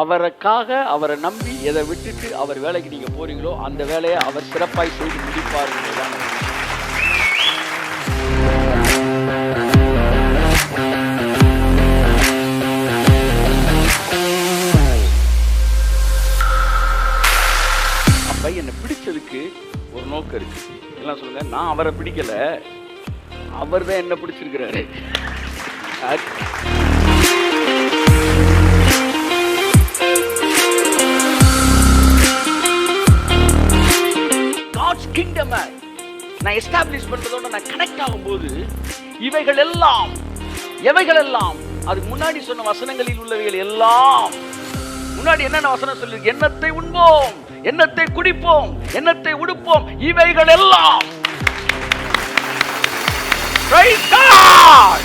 அவருக்காக அவரை நம்பி எதை விட்டுட்டு அவர் வேலைக்கு நீங்க போறீங்களோ அந்த வேலையை அவர் சிறப்பாய் செய்து முடிப்பார். அப்ப என்னை பிடிச்சதுக்கு ஒரு நோக்கம் இருக்கு. எல்லாம் சொல்லுங்க, நான் அவரை பிடிக்கல, அவர் தான் என்ன பிடிச்சிருக்கிறாரு. காட்ஸ் கிங்டம் நான் எஸ்டாப்ளிஷ் பண்றதோட நான் கனெக்ட் ஆகும்போது இவைகள் எல்லாம் எவைகள் எல்லாம் அதுக்கு முன்னாடி சொன்ன வசனங்களில் உள்ளவைகள் எல்லாம் முன்னாடி என்னென்ன வசனம் சொல்லி, எண்ணத்தை உண்போம், எண்ணத்தை குடிப்போம், எண்ணத்தை உடுப்போம், இவைகள் எல்லாம் Praise God!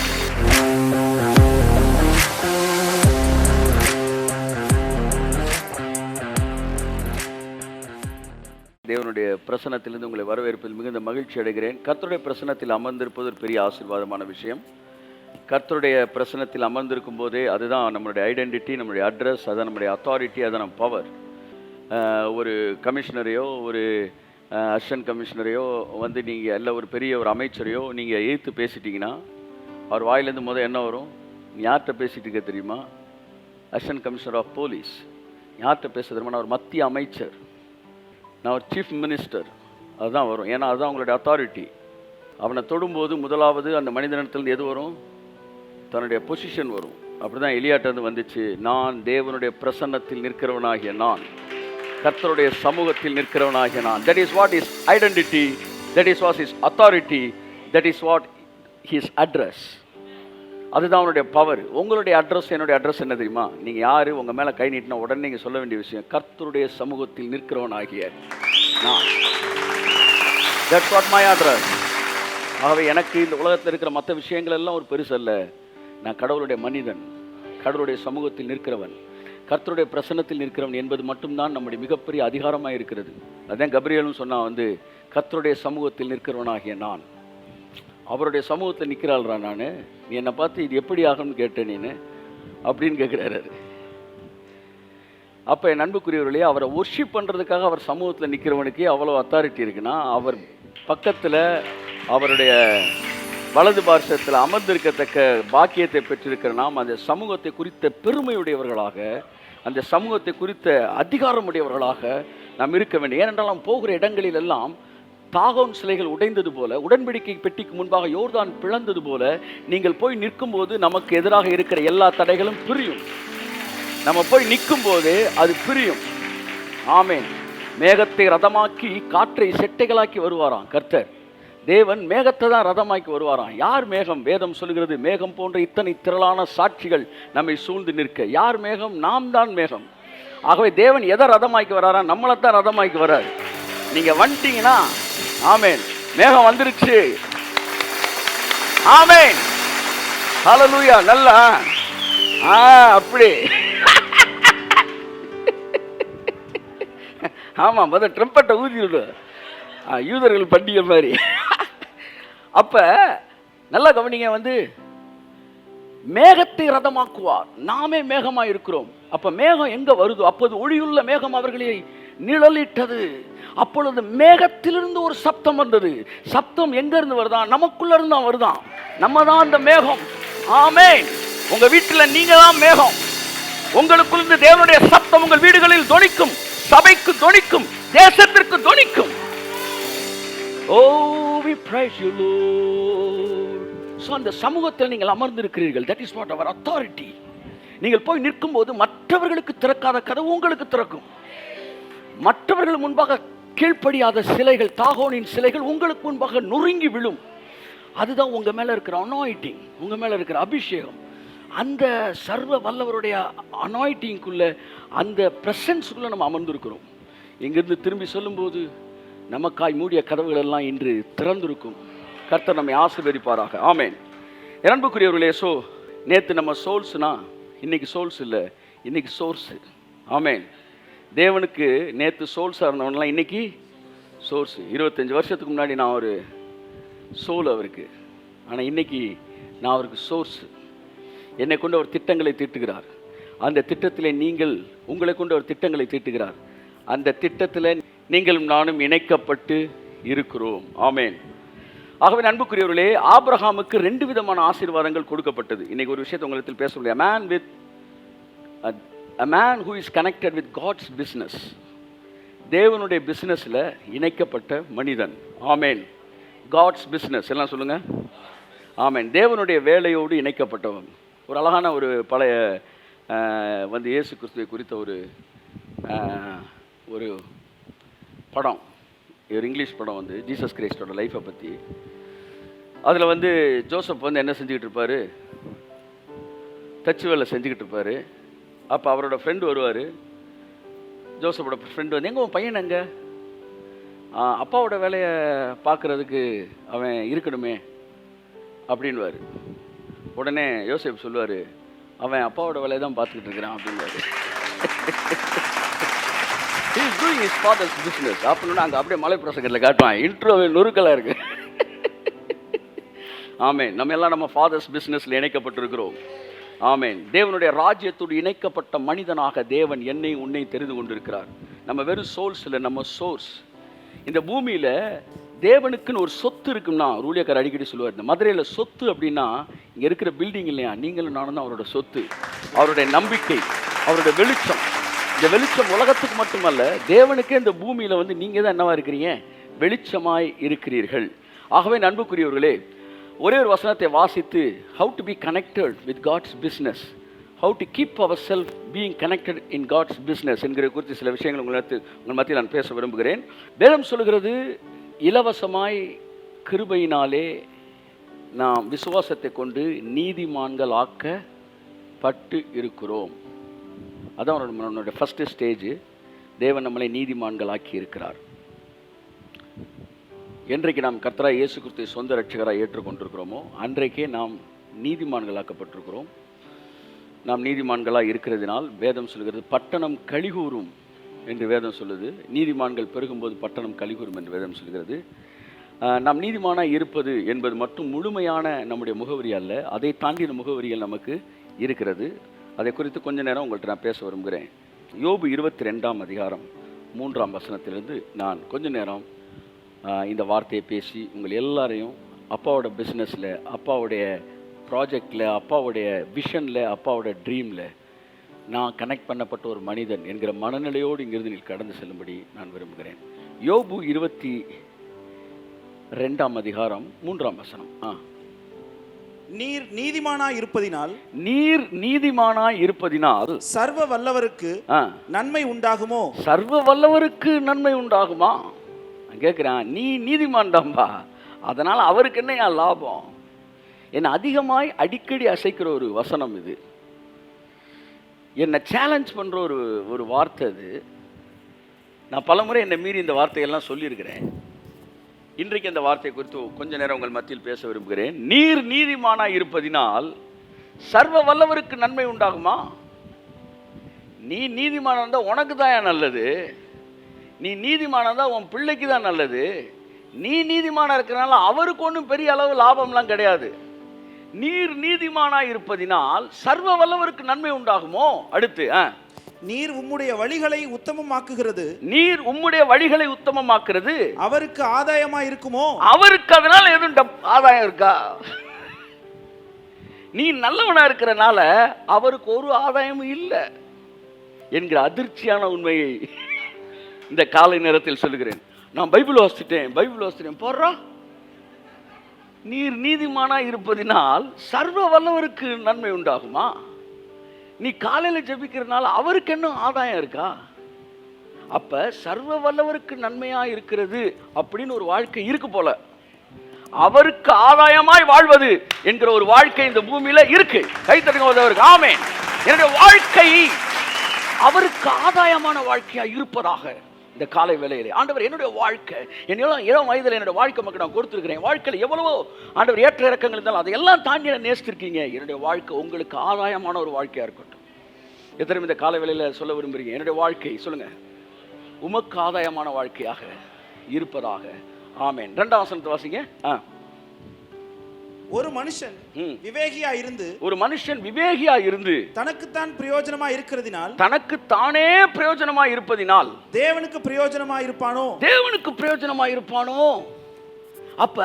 தேவனுடைய பிரசன்னத்திலிருந்து உங்களை வரவேற்பதில் மிகுந்த மகிழ்ச்சி அடைகிறேன். கர்த்தருடைய பிரசன்னத்தில் அமர்ந்திருப்பது ஒரு பெரிய ஆசீர்வாதமான விஷயம். கர்த்தருடைய பிரசன்னத்தில் அமர்ந்திருக்கும் போதே அதுதான் நம்மளுடைய ஐடென்டிட்டி, நம்மளுடைய அட்ரஸ், அதுதான் நம்முடைய அத்தாரிட்டி, அதுதான் நம்ம பவர். ஒரு கமிஷனரையோ ஒரு அசிஸ்டன்ட் கமிஷனரையோ வந்து நீங்கள் இல்லை ஒரு பெரிய ஒரு அமைச்சரையோ நீங்கள் எதிர்த்து பேசிட்டீங்கன்னா அவர் வாயிலேருந்து என்ன வரும்? யார்கிட்ட பேசிட்டு இருக்க தெரியுமா? Assistant commissioner of police. யார்கிட்ட பேச தெரியுமா? நான் ஒரு மத்திய அமைச்சர், நான் ஒரு சீஃப் மினிஸ்டர், அதுதான் வரும். ஏன்னா அதுதான் அவங்களுடைய அத்தாரிட்டி. அவனை தொடும்போது முதலாவது அந்த மனிதனிடத்துலேருந்து எது வரும்? தன்னுடைய பொசிஷன் வரும். அப்படி தான் எலியாட்டேருந்து வந்துச்சு. நான் தேவனுடைய பிரசன்னத்தில் நிற்கிறவனாகிய நான், கர்த்தருடைய சமூகத்தில் நிற்கிறவனாகிய நான். That is what is identity, that is what is authority, that is what his address. அதுதான் அவனுடைய பவர். உங்களுடைய அட்ரஸ், என்னுடைய அட்ரஸ் என்ன தெரியுமா? நீங்கள் யார்? உங்கள் மேலே கை நீட்டினா உடனே நீங்கள் சொல்ல வேண்டிய விஷயம், கர்த்தருடைய சமூகத்தில் நிற்கிறவனாகிய நான். That's what my address. ஆகவே எனக்கு இந்த உலகத்தில் இருக்கிற மற்ற விஷயங்கள் எல்லாம் ஒரு பெருசு அல்ல. நான் கடவுளுடைய மனிதன், கடவுளுடைய சமூகத்தில் நிற்கிறவன், கர்த்தருடைய பிரசன்னத்தில் நிற்கிறவன் என்பது மட்டும்தான் நம்முடைய மிகப்பெரிய அதிகாரமாக இருக்கிறது. அதுதான் கபிரியலும் சொன்னான், வந்து கர்த்தருடைய சமூகத்தில் நிற்கிறவனாகிய நான். அவருடைய சமூகத்தில் நிற்கிறாள்ரா நான், நீ என்னை பார்த்து இது எப்படி ஆகும்னு கேட்டேன் நீனு அப்படின்னு கேட்குறாரு. அப்போ என் அன்புக்குரியவர்களே, அவரை ஒர்ஷிப் பண்ணுறதுக்காக அவர் சமூகத்தில் நிற்கிறவனுக்கு அவ்வளோ அத்தாரிட்டி இருக்குன்னா, அவர் பக்கத்தில் அவருடைய வலது பார்சத்தில் அமர்ந்திருக்கத்தக்க பாக்கியத்தை பெற்றிருக்கிற நாம் அந்த சமூகத்தை குறித்த பெருமையுடையவர்களாக, அந்த சமூகத்தை குறித்த அதிகாரமுடையவர்களாக நாம் இருக்க வேண்டும். ஏனென்றால் நாம் போகிற இடங்களில் எல்லாம் தாகோன் சிலைகள் உடைந்தது போல, உடன்படிக்கை பெட்டிக்கு முன்பாக யோர்தான் பிளந்தது போல, நீங்கள் போய் நிற்கும் போது நமக்கு எதிராக இருக்கிற எல்லா தடைகளும் பிரியும். நம்ம போய் நிற்கும் போது அது பிரியும். ஆமென். மேகத்தை ரதமாக்கி காற்றை செட்டைகளாக்கி வருவாராம் கர்த்தர். தேவன் மேகத்தை தான் ரதமாக்கி வருவாராம். யார் மேகம்? வேதம் சொல்கிறது, மேகம் போன்ற இத்தனை திரளான சாட்சிகள் நம்மை சூழ்ந்து நிற்க. யார் மேகம்? நாம் தான் மேகம். ஆகவே தேவன் எதை ரதமாக்கி வராரா? நம்மளை தான் ரதமாக்கி வராரு. நீங்க வந்துட்டீங்கன்னா ஆமென், மேகம் வந்துருச்சு. ஆமென், ஹல்லேலூயா. நல்லா அப்படி ஆமா, முதல் ட்ரம்பட்டை ஊதிடு, யூதர்கள் பண்டிகை மாதிரி. அப்ப நல்லா கவனிங்க, வந்து மேகத்தை ரதமாக்குவார். நாமே மேகமாக இருக்கிறோம். அப்ப மேகம் எங்க வருதோ அப்போது ஒளியுள்ள மேகம் அவர்களை நிழலிட்டது. அப்பொழுது மேகத்திலிருந்து ஒரு சப்தம் வந்தது. சப்தம் எங்க இருந்து வருதான்? நமக்குள்ள இருந்து தான் வருதான். நம்ம தான் அந்த மேகம். ஆமென். உங்க வீட்டில் நீங்க தான் மேகம். உங்களுக்குள்ள தேவனுடைய சப்தம் உங்கள் வீடுகளில் தொனிக்கும், சபைக்கு தொனிக்கும், தேசத்திற்கு தொனிக்கும். Oh, we praise you, Lord. So அந்த சமூகத்தில் நீங்கள் அமர்ந்திருக்கிறீர்கள். That is what our authority. நீங்கள் போய் நிற்கும் போது மற்றவர்களுக்கு திறக்காத கதவு உங்களுக்கு திறக்கும். மற்றவர்கள் முன்பாக கீழ்ப்படியாத சிலைகள், தாகோனின் சிலைகள் உங்களுக்கு முன்பாக நொறுங்கி விழும். அதுதான் உங்க மேல இருக்கிற அனாயிட்டிங், உங்க மேல இருக்கிற அபிஷேகம். அந்த சர்வ வல்லவருடைய அனாயிட்டிங்குள்ள, அந்த பிரசன்ஸ்குள்ள நம்ம அமர்ந்திருக்கிறோம். இங்கிருந்து திரும்பி சொல்லும்போது நமக்காய் மூடிய கதவுகள் எல்லாம் இன்று திறந்திருக்கும். கர்த்தர் நம்மை ஆசீர்வதிப்பாராக. ஆமென். அன்புக்குரியவர்களே, நேற்று நம்ம சோல்ஸ்னா, இன்னைக்கு சோல்ஸ் இல்லை, இன்னைக்கு சோர்ஸ். ஆமென். தேவனுக்கு நேற்று சோல்ஸாக இருந்தவன்லாம் இன்னைக்கு சோர்ஸ். 25 வருஷத்துக்கு முன்னாடி நான் ஒரு சோல் அவருக்கு, ஆனால் இன்னைக்கு நான் அவருக்கு சோர்ஸ். என்னை கொண்டு அவர் திட்டங்களை தீட்டுகிறார். அந்த திட்டத்திலே நீங்கள் உங்களை கொண்டு ஒரு திட்டங்களை தீட்டுகிறார். அந்த திட்டத்தில் நீங்களும் நானும் இணைக்கப்பட்டு இருக்கிறோம். ஆமென். ஆகவே அன்புக்குரியவர்களே, ஆபிரகாமுக்கு 2 விதமான ஆசீர்வாதங்கள் கொடுக்கப்பட்டது. இன்னைக்கு ஒரு விஷயத்தை உங்களிடத்தில் பேச முடியும். A man who is connected with God's business. தேவனுடைய பிசினஸ்ல இணைக்கப்பட்ட மனிதன். ஆமென். காட்ஸ் பிசினஸ் எல்லாம் சொல்லுங்க. ஆமென். தேவனுடைய வேலையோடு இணைக்கப்பட்டவன். ஒரு அழகான ஒரு பழைய இயேசு கிறிஸ்துவை குறித்த ஒரு படம், ஒரு இங்கிலீஷ் படம் ஜீசஸ் கிரைஸ்டோட லைஃப்பை பற்றி. அதில் ஜோசப் என்ன செஞ்சுக்கிட்டு இருப்பார், தச்சு வேலை செஞ்சுக்கிட்டு இருப்பார். அப்போ அவரோட ஃப்ரெண்டு வருவார். ஜோசப்போட ஃப்ரெண்டு எங்கே உன் பையன் எங்கே, அப்பாவோட வேலையை பார்க்குறதுக்கு அவன் இருக்கணுமே அப்படின்வார். உடனே யோசேப் சொல்லுவார், அவன் அப்பாவோட வேலையை தான் பார்த்துக்கிட்டு இருக்கிறான் அப்படின்வார். He is doing his father's business. அப்படின்னு அங்கே அப்படியே மலை பிரசங்கத்தில் காட்டுவான். இன்ட்ரோவே நொறுக்கலாக இருக்கு. ஆமென். நம்ம எல்லாம் நம்ம ஃபாதர்ஸ் பிஸ்னஸில் இணைக்கப்பட்டிருக்கிறோம். ஆமென். தேவனுடைய ராஜ்யத்தோடு இணைக்கப்பட்ட மனிதனாக தேவன் என்னை உன்னை தெரிந்து கொண்டிருக்கிறார். நம்ம வெறும் சோல்ஸ் இல்லை, நம்ம சோர்ஸ். இந்த பூமியில் தேவனுக்குன்னு ஒரு சொத்து இருக்குன்னா, ரூலியக்கார் அடிக்கடி சொல்லுவார், இந்த மதுரையில் சொத்து அப்படின்னா இங்கே இருக்கிற பில்டிங் இல்லையா, நீங்களும் நானும் தான் அவரோட சொத்து. அவருடைய நம்பிக்கை, அவருடைய வெளிச்சம். இந்த வெளிச்சம் உலகத்துக்கு மட்டுமல்ல, தேவனுக்கே இந்த பூமியில் நீங்கள் தான் என்னவா இருக்கிறீங்க, வெளிச்சமாய் இருக்கிறீர்கள். ஆகவே அன்புக்குரியவர்களே, ஒரே ஒரு வசனத்தை வாசித்து, how to be connected with God's business, how to keep ourselves being connected in God's business என்கிற குறித்து சில விஷயங்கள் உங்கள் மத்தியில் நான் பேச விரும்புகிறேன். வேதம் சொல்லுகிறது, இலவசமாய் கிருபையினாலே நாம் விசுவாசத்தை கொண்டு நீதிமான்கள் ஆக்கப்பட்டு இருக்கிறோம். அதான் நம்மளுடைய ஃபஸ்ட்டு ஸ்டேஜ். தேவன் நம்மளை நீதிமான்கள் ஆக்கி இருக்கிறார். என்றைக்கு நாம் கர்த்தராகிய இயேசு கிறிஸ்துவை சொந்த ரட்சகராக ஏற்றுக்கொண்டிருக்கிறோமோ அன்றைக்கே நாம் நீதிமான்களாக்கப்பட்டிருக்கிறோம். நாம் நீதிமான்களாக இருக்கிறதினால் வேதம் சொல்கிறது, பட்டணம் கலிகூரும் என்று வேதம் சொல்லுது. நீதிமான்கள் பெருகும்போது பட்டணம் கலிகூரும் என்று வேதம் சொல்கிறது. நாம் நீதிமானாக இருப்பது என்பது மட்டும் முழுமையான நம்முடைய முகவரி அல்ல, அதை தாண்டின முகவரிகள் நமக்கு இருக்கிறது. அதை குறித்து கொஞ்ச நேரம் உங்கள்கிட்ட நான் பேச விரும்புகிறேன். யோபு 22ஆம் அதிகாரம் 3ஆம் வசனத்திலிருந்து நான் கொஞ்ச நேரம் இந்த வார்த்தையை பேசி உங்கள் எல்லாரையும் அப்பாவோட பிஸ்னஸில், அப்பாவுடைய ப்ராஜெக்டில், அப்பாவுடைய விஷனில், அப்பாவோட ட்ரீமில் நான் கனெக்ட் பண்ணப்பட்ட ஒரு மனிதன் என்கிற மனநிலையோடு இங்கிருந்து நீங்கள் கடந்து செல்லும்படி நான் விரும்புகிறேன். யோபு 22ஆம் அதிகாரம் 3ஆம் வசனம். நீர் நீதிமானாய் இருப்பதினால் சர்வ வல்லவருக்கு நன்மை உண்டாகுமோ? சர்வ வல்லவருக்கு நன்மை உண்டாகுமா? கேட்குறான், நீ நீதிமான் தான்பா, அதனால் அவருக்கு என்ன என் லாபம்? என்னை அதிகமாய் அடிக்கடி அசைக்கிற ஒரு வசனம் இது. என்னை சேலஞ்ச் பண்ணுற ஒரு வார்த்தை அது. நான் பலமுறை என்னை மீறி இந்த வார்த்தையெல்லாம் சொல்லியிருக்கிறேன். இன்றைக்கு அந்த வார்த்தை குறித்து கொஞ்ச நேரம் உங்கள் மத்தியில் பேச விரும்புகிறேன். நீர் நீதிமானாய் இருப்பதினால் சர்வ வல்லவருக்கு நன்மை உண்டாகுமா? நீ நீதிமானா இருந்தால் உனக்கு தான் நல்லது. நீ நீதிமானா இருந்தால் உன் பிள்ளைக்கு தான் நல்லது. நீ நீதிமானா இருக்கிறனால அவருக்கு ஒன்றும் பெரிய அளவு லாபம்லாம் கிடையாது. நீர் நீதிமானாய் இருப்பதினால் சர்வ வல்லவருக்கு நன்மை உண்டாகுமோ? அடுத்து, நீர் உம்முடைய வழிகளை உத்தமமாக்குகிறது. நீர் உம்முடைய வழிகளை உத்தமமாக்குறது அவருக்கு ஆதாயமா இருக்குமோ? அவருக்கு அதனால எதுவும் ஆதாயம் இருக்கா? நீ நல்லவனா இருக்கிறனால அவருக்கு ஒரு ஆதாயமும் இல்லை என்கிற அதிர்ச்சியான உண்மையை இந்த காலை நேரத்தில் சொல்லுகிறேன். நான் பைபிள் வாசிச்சிட்டேன் போடுறா. நீர் நீதிமானா இருப்பதினால் சர்வ வல்லவருக்கு நன்மை உண்டாகுமா? நீ காலையில் ஜெபிக்கிறதுனால அவருக்கு என்ன ஆதாயம் இருக்கா? அப்ப சர்வ வல்லவருக்கு நன்மையா இருக்கிறது அப்படின்னு ஒரு வாழ்க்கை இருக்கு போல. அவருக்கு ஆதாயமாய் வாழ்வது என்கிற ஒரு வாழ்க்கை இந்த பூமியில இருக்கு. கைத்தட்டுங்க. ஆமென். என்னுடைய வாழ்க்கை அவருக்கு ஆதாயமான வாழ்க்கையா இருப்பதாக இந்த காலை வேளையிலே ஆண்டவர் என்னுடைய வாழ்க்கை, இளம் வயதில் என்னுடைய வாழ்க்கை மக்கள் நான் கொடுத்துருக்கிறேன். வாழ்க்கையில் எவ்வளவோ ஆண்டவர் ஏற்ற இறக்கங்கள் இருந்தாலும் அதையெல்லாம் தாண்டி நேசித்திருக்கீங்க. என்னுடைய வாழ்க்கை உங்களுக்கு ஆதாயமான ஒரு வாழ்க்கையாக இருக்கட்டும். எத்தனை இந்த காலை வேளையில் சொல்ல விரும்புகிறீங்க, என்னுடைய வாழ்க்கை சொல்லுங்க உமக்கு ஆதாயமான வாழ்க்கையாக இருப்பதாக. ஆமென். 2ஆம் வசனத்தை வாசிங்க. ஒரு மனுஷன் விவேகியா இருந்து தனக்குத்தான் பிரயோஜனமா இருக்கிறதினால் தனக்குத்தானே பிரயோஜனமா இருப்பதினால் தேவனுக்கு பிரயோஜனமா இருப்பானோ. அப்ப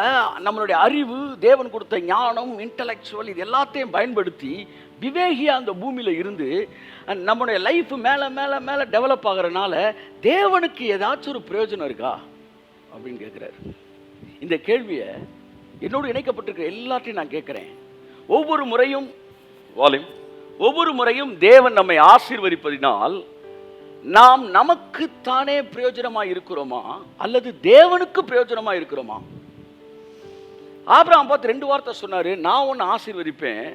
நம்மளுடைய அறிவு, தேவன் கொடுத்த ஞானம், இன்டலெக்சுவல், இது எல்லாத்தையும் பயன்படுத்தி விவேகியா அந்த பூமியில இருந்து நம்முடைய லைஃப் மேல மேல மேல டெவலப் ஆகிறனால தேவனுக்கு ஏதாச்சும் ஒரு பிரயோஜனம் இருக்கா அப்படின்னு கேட்கிறாரு. இந்த கேள்வியை என்னோடு இணைக்கப்பட்டிருக்கிற எல்லாத்தையும் நான் கேட்கிறேன். ஒவ்வொரு முறையும் தேவன் நம்மை ஆசீர்வதிப்பதினால் நாம் நமக்குத்தானே பிரயோஜனமா இருக்கிறோமா அல்லது தேவனுக்கு பிரயோஜனமா இருக்கிறோமா? ஆபிரகாம் பார்த்து 2 வார்த்தை சொன்னாரு. நான் உன்னை ஆசீர்வதிப்பேன்,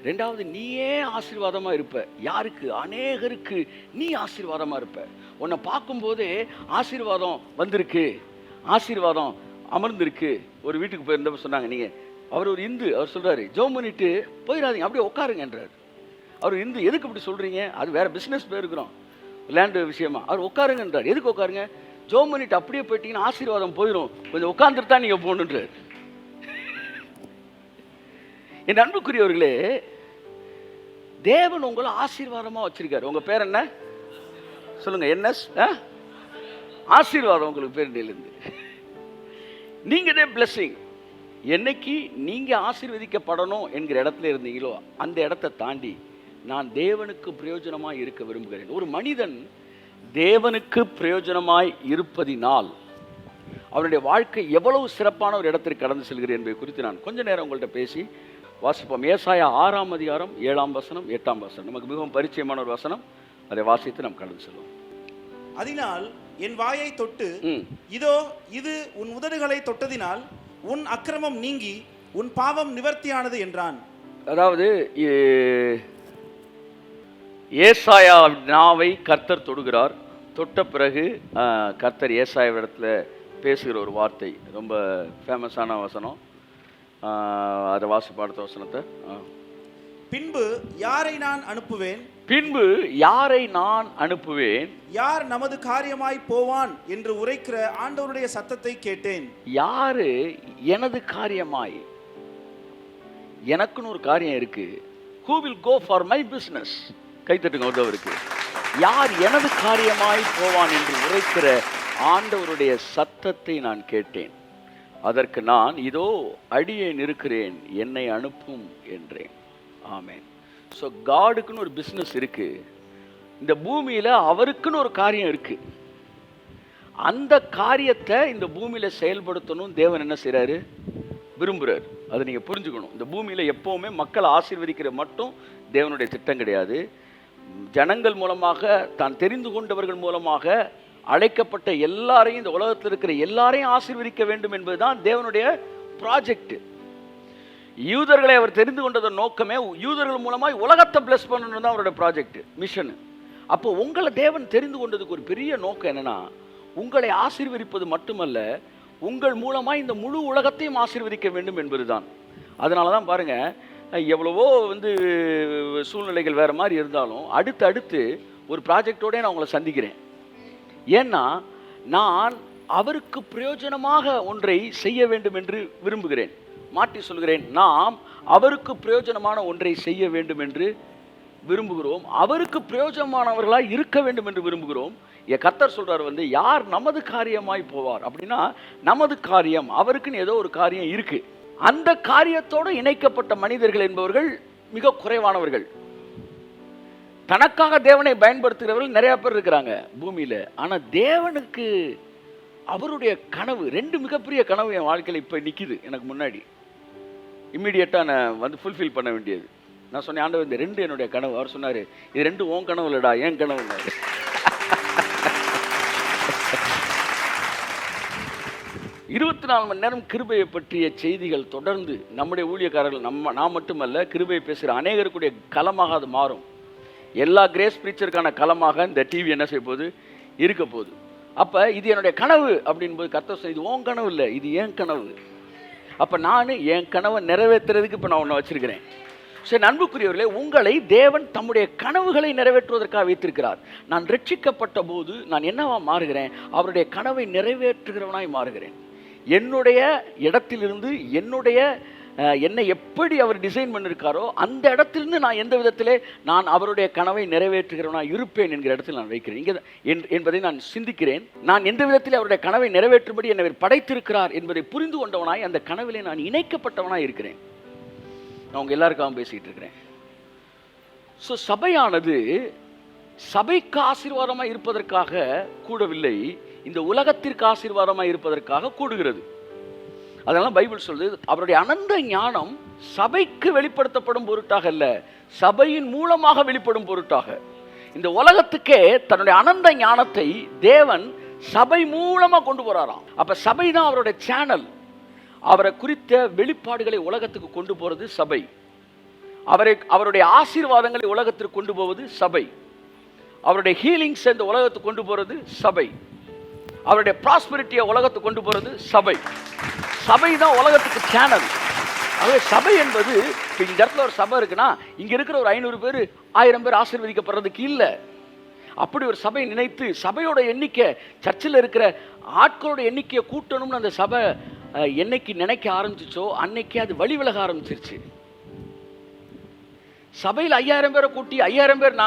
2வது நீயே ஆசீர்வாதமா இருப்ப. யாருக்கு? அநேகருக்கு நீ ஆசீர்வாதமா இருப்ப. உன்னை பார்க்கும்போதே ஆசீர்வாதம் வந்திருக்கு, ஆசீர்வாதம் அமர்ந்திருக்கு. ஒரு வீட்டுக்கு போயிருந்தப்ப சொன்னாங்க, நீங்க அவர் ஒரு இந்து, அவர் சொல்றாரு ஜெபம் பண்ணிட்டு போயிடாதீங்க, அப்படியே உட்காருங்கன்றார். அவர் இந்து, எதுக்கு இப்படி சொல்றீங்க? அது வேற பிசினஸ் போயிருக்கிறோம், லேண்டு விஷயமா. அவர் உட்காருங்கன்றார். எதுக்கு உட்காருங்க? ஜெபம் பண்ணிட்டு அப்படியே போயிட்டீங்கன்னா ஆசீர்வாதம் போயிடும், கொஞ்சம் உட்கார்ந்துட்டு தான் நீங்க போகணுன்றார். என் அன்புக்குரியவர்களே, தேவன் உங்களை ஆசீர்வாதமா வச்சிருக்காரு. உங்க பேர் என்ன சொல்லுங்க? என்எஸ் ஆசீர்வாதம் உங்களுக்கு பேருந்திலிருந்து. நீங்க தான் பிளெஸிங். என்னைக்கு நீங்க ஆசீர்வதிக்கப்படணும் என்கிற இடத்துல இருந்தீங்களோ அந்த இடத்தை தாண்டி நான் தேவனுக்கு பிரயோஜனமாய் இருக்க விரும்புகிறேன். ஒரு மனிதன் தேவனுக்கு பிரயோஜனமாய் இருப்பதினால் அவனுடைய வாழ்க்கை எவ்வளவு சிறப்பான ஒரு இடத்திற்கு கடந்து செல்கிறேன் என்பதை குறித்து நான் கொஞ்ச நேரம் உங்கள்கிட்ட பேசி வாசிப்போம். ஏசாயா 6ஆம் அதிகாரம் 7ஆம் வசனம் 8ஆம் வசனம் நமக்கு மிகவும் பரிச்சயமான ஒரு வசனம். அதை வாசித்து நாம் கடந்து செல்வோம். அதனால் என் வாயை தொட்டு, இதோ இது உன் உதடுகளை தொட்டதினால் உன் அக்கிரமம் நீங்கி உன் பாவம் நிவர்த்தியானது என்றான். அதாவது ஏசாயா நாவை கர்த்தர் தொடுகிறார். தொட்ட பிறகு கர்த்தர் ஏசாயாவிடத்தில் பேசுகிற ஒரு வார்த்தை, ரொம்ப ஃபேமஸான வசனம். அதை வாசிப்ப அடுத்த வசனத்தை. பின்பு யாரை நான் அனுப்புவேன், யார் நமது காரியமாய் போவான் என்று உரைக்கிற ஆண்டவருடைய சத்தத்தை கேட்டேன். யாரு எனது காரியமாய்? எனக்குன்னு ஒரு காரியம் இருக்கு. Who will go for my business? கைத்தட்டுங்க ஒருவருக்கு. யார் எனது காரியமாய் போவான் என்று உரைக்கிற ஆண்டவருடைய சத்தத்தை நான் கேட்டேன். அதற்கு நான், இதோ அடியேன் இருக்கிறேன், என்னை அனுப்பும் என்றேன். ஆமென். ஸோ காடுக்குன்னு ஒரு பிஸ்னஸ் இருக்கு. இந்த பூமியில் அவருக்குன்னு ஒரு காரியம் இருக்கு. அந்த காரியத்தை இந்த பூமியில் செயல்படுத்தணும் தேவன் என்ன செய்கிறாரு? விரும்புகிறார். அதை நீங்கள் புரிஞ்சுக்கணும். இந்த பூமியில் எப்போவுமே மக்களை ஆசீர்வதிக்கிற மட்டும் தேவனுடைய திட்டம் கிடையாது. ஜனங்கள் மூலமாக, தான் தெரிந்து கொண்டவர்கள் மூலமாக அழைக்கப்பட்ட எல்லாரையும், இந்த உலகத்தில் இருக்கிற எல்லாரையும் ஆசீர்வதிக்க வேண்டும் என்பதுதான் தேவனுடைய ப்ராஜெக்ட். யூதர்களை அவர் தெரிந்து கொண்டதன் நோக்கமே யூதர்கள் மூலமாய் உலகத்தை பிளஸ் பண்ணணும் தான் அவருடைய ப்ராஜெக்ட், மிஷன். அப்போ உங்களை தேவன் தெரிந்து கொண்டதுக்கு ஒரு பெரிய நோக்கம் என்னன்னா, உங்களை ஆசீர்வதிப்பது மட்டுமல்ல, உங்கள் மூலமாய் இந்த முழு உலகத்தையும் ஆசீர்வதிக்க வேண்டும் என்பதுதான். அதனால தான் பாருங்க, எவ்வளவோ சூழ்நிலைகள் வேற மாதிரி இருந்தாலும் அடுத்து ஒரு ப்ராஜெக்டோட நான் உங்களை சந்திக்கிறேன். ஏன்னா நான் அவருக்கு பிரயோஜனமாக ஒன்றை செய்ய வேண்டும் என்று விரும்புகிறேன். மாற்றி சொல்கிறேன், நாம் அவருக்கு பிரயோஜனமான ஒன்றை செய்ய வேண்டும் என்று விரும்புகிறோம். அவருக்கு பிரயோஜனமானவர்களாய் இருக்க வேண்டும் என்று விரும்புகிறோம். என் கர்த்தர் சொல்றார், யார் நமது காரியமாய் போவார் அப்படின்னா, நமது காரியம், அவருக்குன்னு ஏதோ ஒரு காரியம் இருக்கு. அந்த காரியத்தோடு இணைக்கப்பட்ட மனிதர்கள் என்பவர்கள் மிக குறைவானவர்கள். தனக்காக தேவனை பயன்படுத்துகிறவர்கள் நிறைய பேர் இருக்கிறாங்க பூமியில. ஆனா தேவனுக்கு அவருடைய கனவு, 2 மிகப்பெரிய கனவு என் வாழ்க்கையில் இப்ப நிக்குது எனக்கு முன்னாடி. இம்மிடியட்டா நான் ஃபுல்ஃபில் பண்ண வேண்டியது. நான் சொன்னேன், ஆண்டவர் இந்த 2 என்னுடைய கனவு. அவர் சொன்னாரு, இது 2 உன் கனவு இல்லடா, என் கனவு. 24 மணி நேரம் கிருபையை பற்றிய செய்திகள் தொடர்ந்து நம்முடைய ஊழியக்காரர்கள், நான் மட்டுமல்ல, கிருபையை பேசுகிற அநேகருக்குடைய களமாக அது மாறும். எல்லா கிரேஸ் பிரீச்சருக்கான களமாக இந்த டிவி என்ன செய்ய போகுது? இருக்க போகுது. அப்போ இது என்னுடைய கனவு அப்படின்போது கர்த்தர் சொன்ன, இது உன் கனவு இல்லை, இது என் கனவு. அப்போ நான் என் கனவை நிறைவேற்றுறதுக்கு இப்போ நான் ஒன்று வச்சிருக்கிறேன். சரி, அன்புக்குரியவர்களே, உங்களை தேவன் தம்முடைய கனவுகளை நிறைவேற்றுவதற்காக வைத்திருக்கிறார். நான் ரட்சிக்கப்பட்ட போது நான் என்னவா மாறுகிறேன்? அவருடைய கனவை நிறைவேற்றுகிறவனாய் மாறுகிறேன். என்னுடைய இடத்திலிருந்து, என்னுடைய என்னை எப்படி அவர் டிசைன் பண்ணியிருக்காரோ அந்த இடத்திலிருந்து நான் எந்த விதத்திலே நான் அவருடைய கனவை நிறைவேற்றுகிறவனா இருப்பேன் என்கிற இடத்தில் நான் வைக்கிறேன் இங்கே என்பதை நான் சிந்திக்கிறேன். நான் எந்த விதத்தில் அவருடைய கனவை நிறைவேற்றும்படி என்னை படைத்திருக்கிறார் என்பதை புரிந்து கொண்டவனாய் அந்த கனவிலே நான் இணைக்கப்பட்டவனாய் இருக்கிறேன். நான் உங்கள் எல்லாருக்காகவும் பேசிகிட்டு இருக்கிறேன். ஸோ சபையானது சபைக்கு ஆசீர்வாதமாக இருப்பதற்காக கூடவில்லை, இந்த உலகத்திற்கு ஆசீர்வாதமாக இருப்பதற்காக கூடுகிறது. அதனால பைபிள் சொல்லுது, அவருடைய அனந்த ஞானம் சபைக்கு வெளிப்படுத்தப்படும் பொருட்டாக அல்ல, சபையின் மூலமாக வெளிப்படும் பொருட்டாக. இந்த உலகத்துக்கே தன்னுடைய அனந்த ஞானத்தை தேவன் சபை மூலமாக கொண்டு போறாராம். அப்ப சபை தான் அவருடைய சேனல். அவரை குறித்த வெளிப்பாடுகளை உலகத்துக்கு கொண்டு போறது சபை. அவருடைய ஆசீர்வாதங்களை உலகத்திற்கு கொண்டு போவது சபை. அவருடைய ஹீலிங்ஸ் இந்த உலகத்துக்கு கொண்டு போறது சபை. அவருடைய ப்ராஸ்பெரிட்டியை உலகத்துக்கு கொண்டு போறது சபை. சபை தான் உலகத்துக்கு சேனல். ஆகவே சபை என்பது இந்த இடத்துல ஒரு சபை இருக்குன்னா இங்க இருக்கிற ஒரு 500 பேர் 1000 பேர் ஆசீர்வதிக்கப்படுறதுக்கு இல்லை. அப்படி ஒரு சபை நினைத்து சபையோட எண்ணிக்கை, சர்ச்சில் இருக்கிற ஆட்களோட எண்ணிக்கையை கூட்டணும்னு அந்த சபை என்னைக்கு நினைக்க ஆரம்பிச்சிச்சோ அன்னைக்கு அது வழி விலக ஆரம்பிச்சிருச்சு. சபையில் 5000 பேரை கூட்டி 5000 பேர்